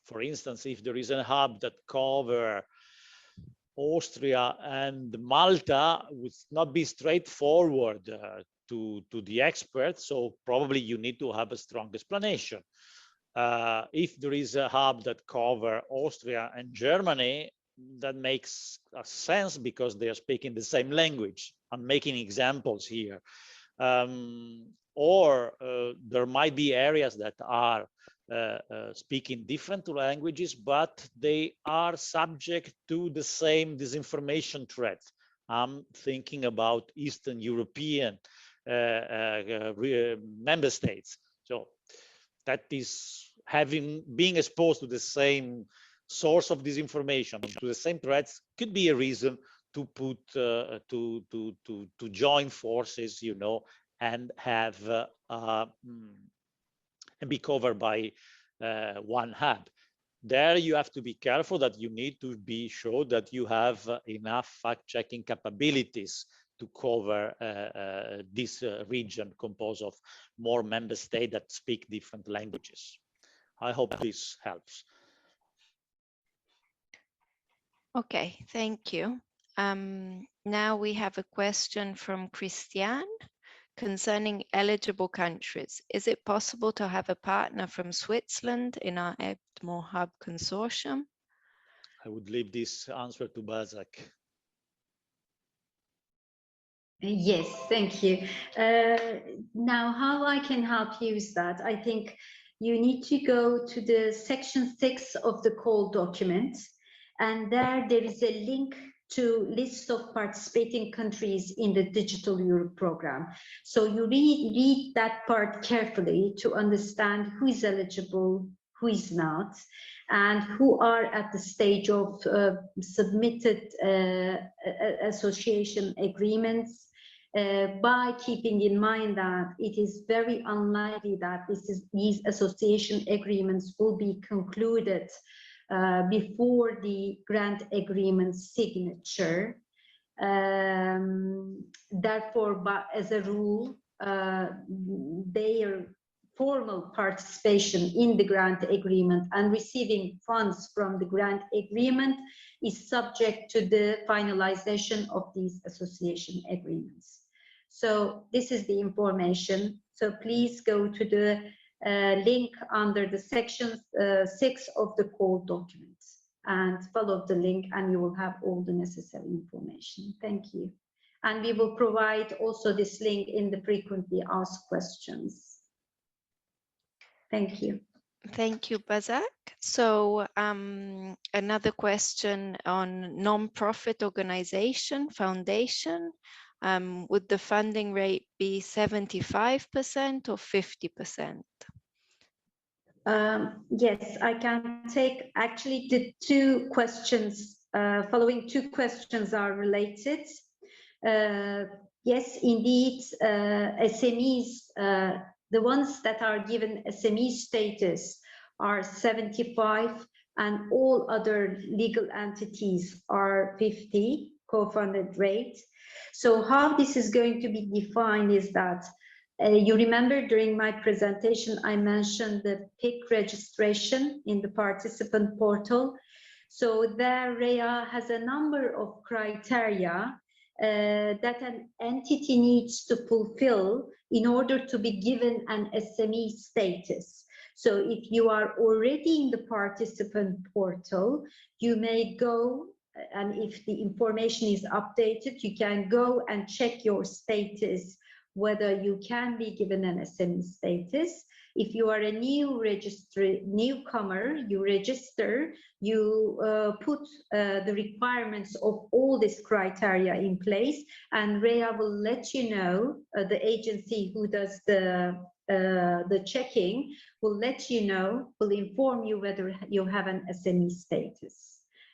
[SPEAKER 4] For instance, if there is a hub that covers Austria and Malta, would not be straightforward to the experts. So probably you need to have a strong explanation. If there is a hub that covers Austria and Germany, that makes sense because they are speaking the same language. I'm making examples here. Or there might be areas that are speaking different languages, but they are subject to the same disinformation threat. I'm thinking about Eastern European member states. So that is being exposed to the same source of disinformation, to the same threats, could be a reason to put to join forces, and have and be covered by one hub. There you have to be careful that you need to be sure that you have enough fact-checking capabilities to cover this region composed of more member states that speak different languages. I hope this helps.
[SPEAKER 2] Okay, thank you. Now we have a question from Christian concerning eligible countries. Is it possible to have a partner from Switzerland in our EDMO Hub consortium?
[SPEAKER 4] I would leave this answer to Bazak.
[SPEAKER 10] Yes, thank you. Now, how I can help you is that I think you need to go to the section 6 of the call document, and there is a link to list of participating countries in the Digital Europe program. So you read that part carefully to understand who is eligible, who is not, and who are at the stage of submitted association agreements, by keeping in mind that it is very unlikely that these association agreements will be concluded before the grant agreement signature. Therefore, as a rule, their formal participation in the grant agreement and receiving funds from the grant agreement is subject to the finalization of these association agreements. So this is the information. So please go to the link under the section 6 of the call document and follow the link, and you will have all the necessary information. Thank you. And we will provide also this link in the frequently asked questions. Thank you.
[SPEAKER 2] Thank you, Bazak. So another question on non-profit organization, foundation. Would the funding rate be 75% or 50%?
[SPEAKER 10] Yes, I can take actually the two questions, following two questions are related. Yes, indeed, SMEs, the ones that are given SME status are 75, and all other legal entities are 50 co-funded rate. So how this is going to be defined is that you remember during my presentation, I mentioned the PIC registration in the participant portal. So there REA has a number of criteria that an entity needs to fulfill in order to be given an SME status. So if you are already in the participant portal, you may go, and if the information is updated, you can go and check your status, whether you can be given an SME status. If you are a newcomer, you register, you put the requirements of all these criteria in place, and REA will let you know, the agency who does the checking will let you know, will inform you whether you have an SME status.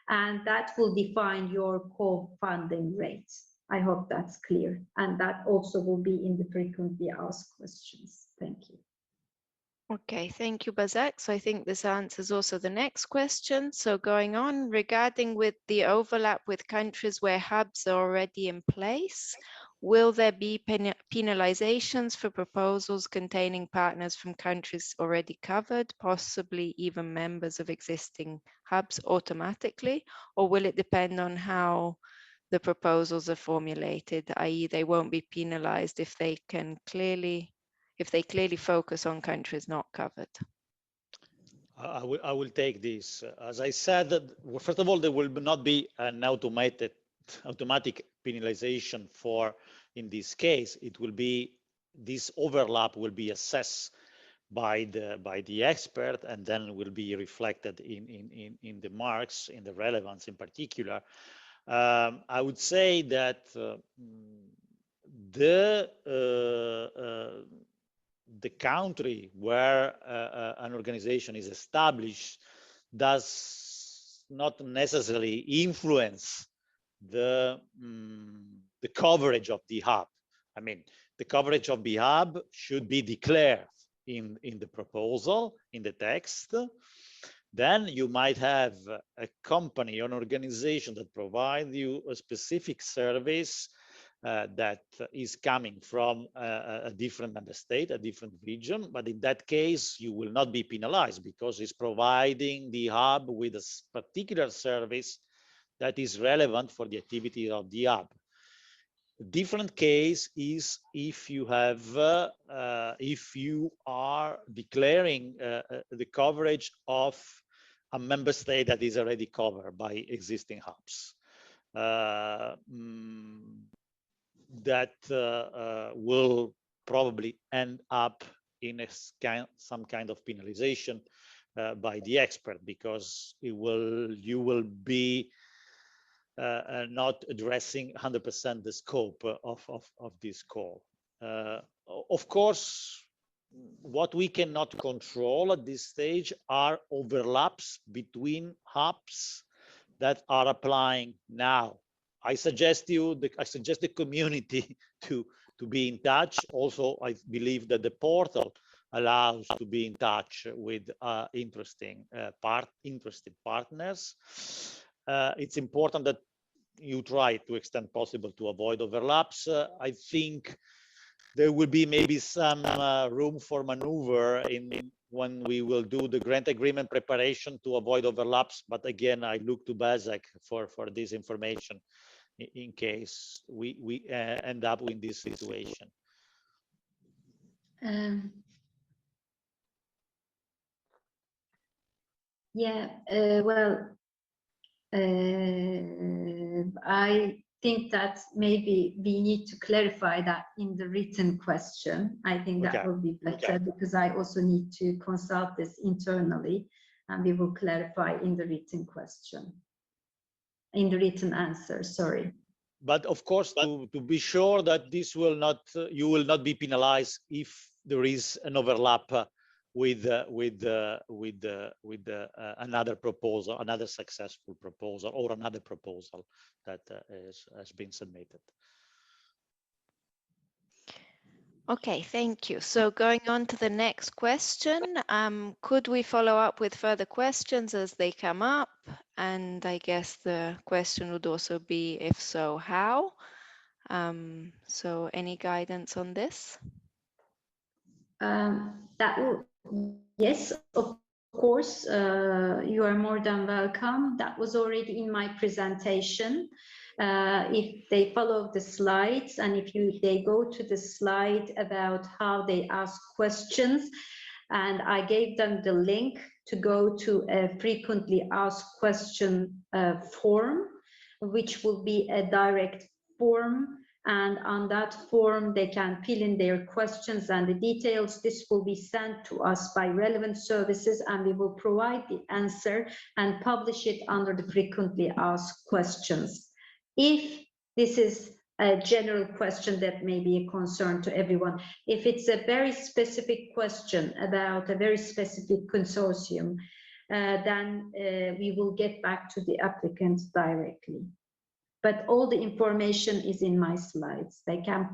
[SPEAKER 10] And that will define your co-funding rate. I hope that's clear. And that also will be in the frequently asked questions. Thank you.
[SPEAKER 2] Okay, thank you, Bazak. So I think this answers also the next question. So going on, regarding with the overlap with countries where hubs are already in place, will there be penalizations for proposals containing partners from countries already covered, possibly even members of existing hubs automatically, or will it depend on how the proposals are formulated, i.e. they won't be penalized if they clearly focus on countries not covered?
[SPEAKER 4] I will take this. As I said, first of all, there will not be an automatic penalization for, in this case, it will be, this overlap will be assessed by the expert, and then will be reflected in the marks, in the relevance in particular. I would say that the country where an organization is established does not necessarily influence the coverage of the hub. I mean, the coverage of the hub should be declared in the proposal, in the text. Then you might have a company or an organization that provides you a specific service that is coming from a different member state, a different region, but in that case, you will not be penalized because it's providing the hub with a particular service that is relevant for the activity of the hub. A different case is if you have, if you are declaring the coverage of a member state that is already covered by existing hubs. that will probably end up in some kind of penalization by the expert, because you will be not addressing 100% the scope of this call. Of course, what we cannot control at this stage are overlaps between hubs that are applying now. I suggest the community to be in touch. Also, I believe that the portal allows to be in touch with interested partners. It's important that you try to extent possible to avoid overlaps. I think there will be maybe some room for maneuver when we will do the grant agreement preparation to avoid overlaps. But again, I look to BASAC for this information in case we end up in this situation.
[SPEAKER 10] Yeah, well, I think that maybe we need to clarify that in the written question. I think that will be better, because I also need to consult this internally, and we will clarify in the written question, in the written answer, sorry.
[SPEAKER 4] But of course, to be sure that this will not, you will not be penalized if there is an overlap with another proposal, another successful proposal, or another proposal that has been submitted.
[SPEAKER 2] Okay, thank you. So going on to the next question, could we follow up with further questions as they come up? And I guess the question would also be, if so, how? So any guidance on this?
[SPEAKER 10] Yes, of course, you are more than welcome. That was already in my presentation. If they follow the slides, and if they go to the slide about how they ask questions, and I gave them the link to go to a frequently asked question form, which will be a direct form. And on that form, they can fill in their questions and the details. This will be sent to us by relevant services, and we will provide the answer and publish it under the frequently asked questions. If this is a general question that may be a concern to everyone, if it's a very specific question about a very specific consortium, then we will get back to the applicant directly. But all the information is in my slides. They can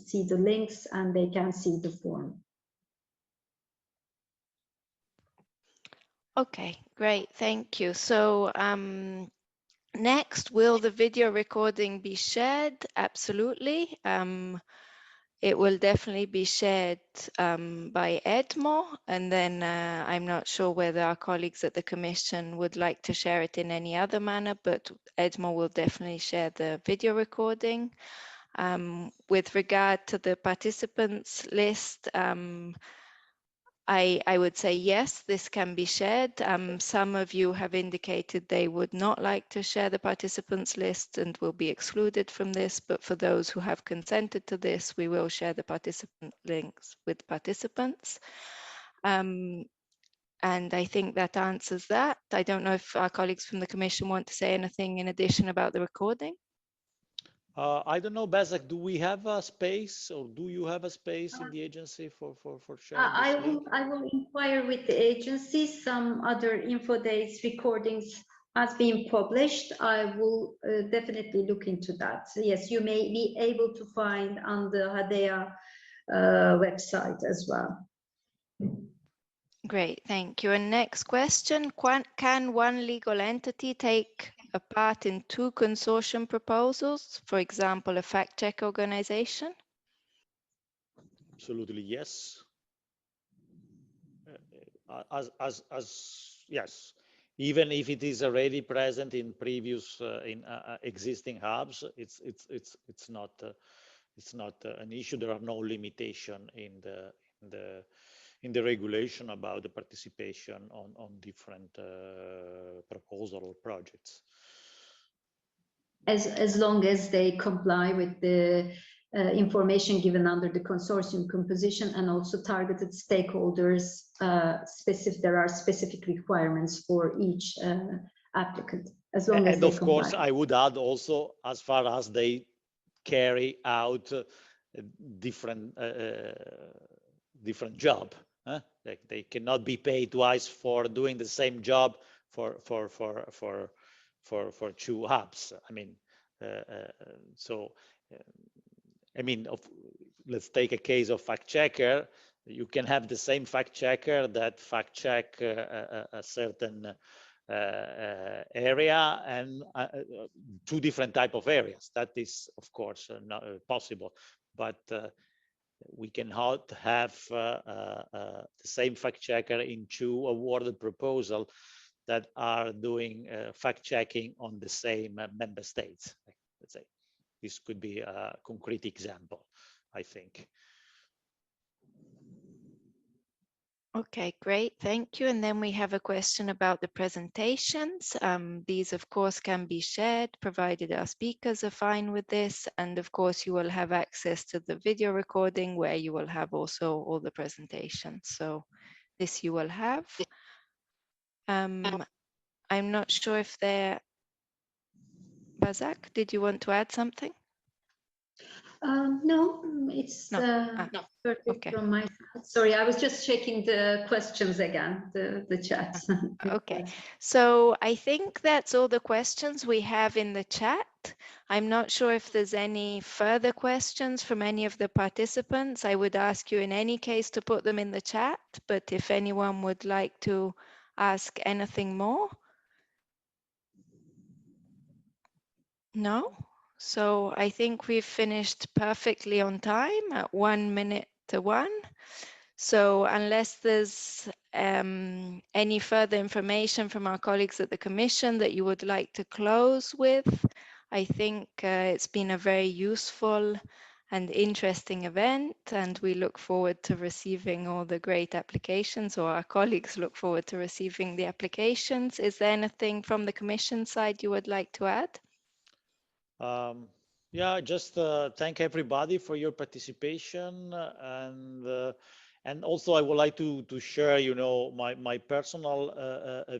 [SPEAKER 10] see the links and they can see the form.
[SPEAKER 2] Okay, great, thank you. So next, will the video recording be shared? Absolutely. It will definitely be shared by EDMO, and then I'm not sure whether our colleagues at the Commission would like to share it in any other manner, but EDMO will definitely share the video recording. With regard to the participants list, I would say yes, this can be shared. Some of you have indicated they would not like to share the participants list and will be excluded from this, but for those who have consented to this, we will share the participant links with participants. And I think that answers that. I don't know if our colleagues from the Commission want to say anything in addition about the recording.
[SPEAKER 4] I don't know, Bazak, do we have a space, or do you have a space in the agency for sharing this link?
[SPEAKER 10] I will inquire with the agency. Some other info days recordings has been published. I will definitely look into that. So yes, you may be able to find on the HADEA website as well.
[SPEAKER 2] Great, thank you. And next question, can one legal entity take a part in two consortium proposals, for example, a fact-check organization?
[SPEAKER 4] Absolutely, yes. Yes, even if it is already present in previous existing hubs, it's not an issue. There are no limitation in the regulation about the participation on different proposal projects.
[SPEAKER 10] As long as they comply with the information given under the consortium composition, and also targeted stakeholders. There are specific requirements for each applicant, as long as
[SPEAKER 4] and
[SPEAKER 10] they
[SPEAKER 4] of course,
[SPEAKER 10] comply.
[SPEAKER 4] I would add also, as far as they carry out different job. They cannot be paid twice for doing the same job for 2 hubs. I mean, let's take a case of fact checker. You can have the same fact checker that fact check a certain area and 2 different type of areas. That is, of course, not possible, but we cannot have the same fact checker in 2 awarded proposals that are doing fact checking on the same member states. Let's say this could be a concrete example, I think.
[SPEAKER 2] Okay, great, thank you. And then we have a question about the presentations. These, of course, can be shared, provided our speakers are fine with this. And of course, you will have access to the video recording where you will have also all the presentations. So this you will have. I'm not sure if they're... Bazak, did you want to add something?
[SPEAKER 10] No, it's perfect
[SPEAKER 2] okay.
[SPEAKER 10] from my side. Sorry, I was just checking the questions again, the chat.
[SPEAKER 2] Okay, so I think that's all the questions we have in the chat. I'm not sure if there's any further questions from any of the participants. I would ask you in any case to put them in the chat, but if anyone would like to ask anything more. No? So I think we've finished perfectly on time at 1 minute to 1. So unless there's any further information from our colleagues at the Commission that you would like to close with, I think it's been a very useful and interesting event, and we look forward to receiving all the great applications, or our colleagues look forward to receiving the applications. Is there anything from the Commission side you would like to add?
[SPEAKER 4] Yeah, just thank everybody for your participation, and also I would like to share, my personal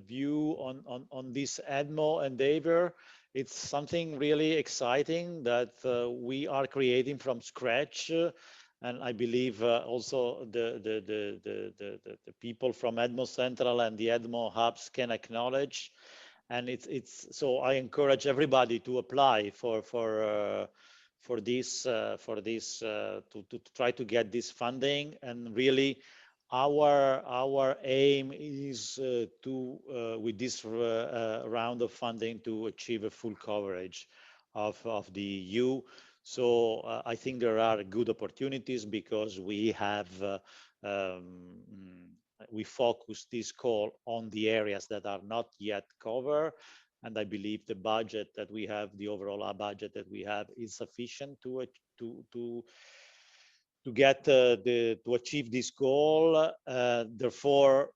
[SPEAKER 4] view on this EDMO endeavor. It's something really exciting that we are creating from scratch, and I believe also the people from EDMO Central and the EDMO Hubs can acknowledge. And so I encourage everybody to apply for this to try to get this funding. And really, our aim is to with this round of funding to achieve a full coverage of the EU. So I think there are good opportunities because we have. We focus this call on the areas that are not yet covered, and I believe the budget that we have, the overall budget that we have, is sufficient to achieve this goal. Therefore,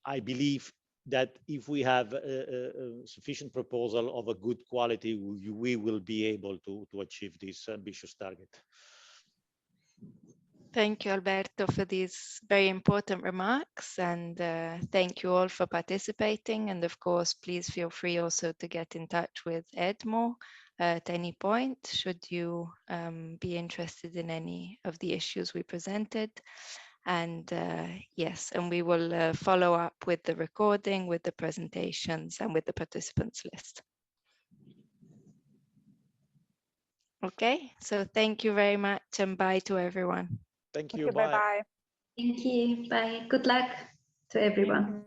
[SPEAKER 4] I believe that if we have a sufficient proposal of a good quality, we will be able to achieve this ambitious target.
[SPEAKER 2] Thank you, Alberto, for these very important remarks, and thank you all for participating. And of course, please feel free also to get in touch with EDMO at any point, should you be interested in any of the issues we presented. And yes, and we will follow up with the recording, with the presentations, and with the participants list. Okay, so thank you very much, and bye to everyone.
[SPEAKER 4] Thank you.
[SPEAKER 9] Bye bye.
[SPEAKER 10] Thank you. Bye. Good luck to everyone.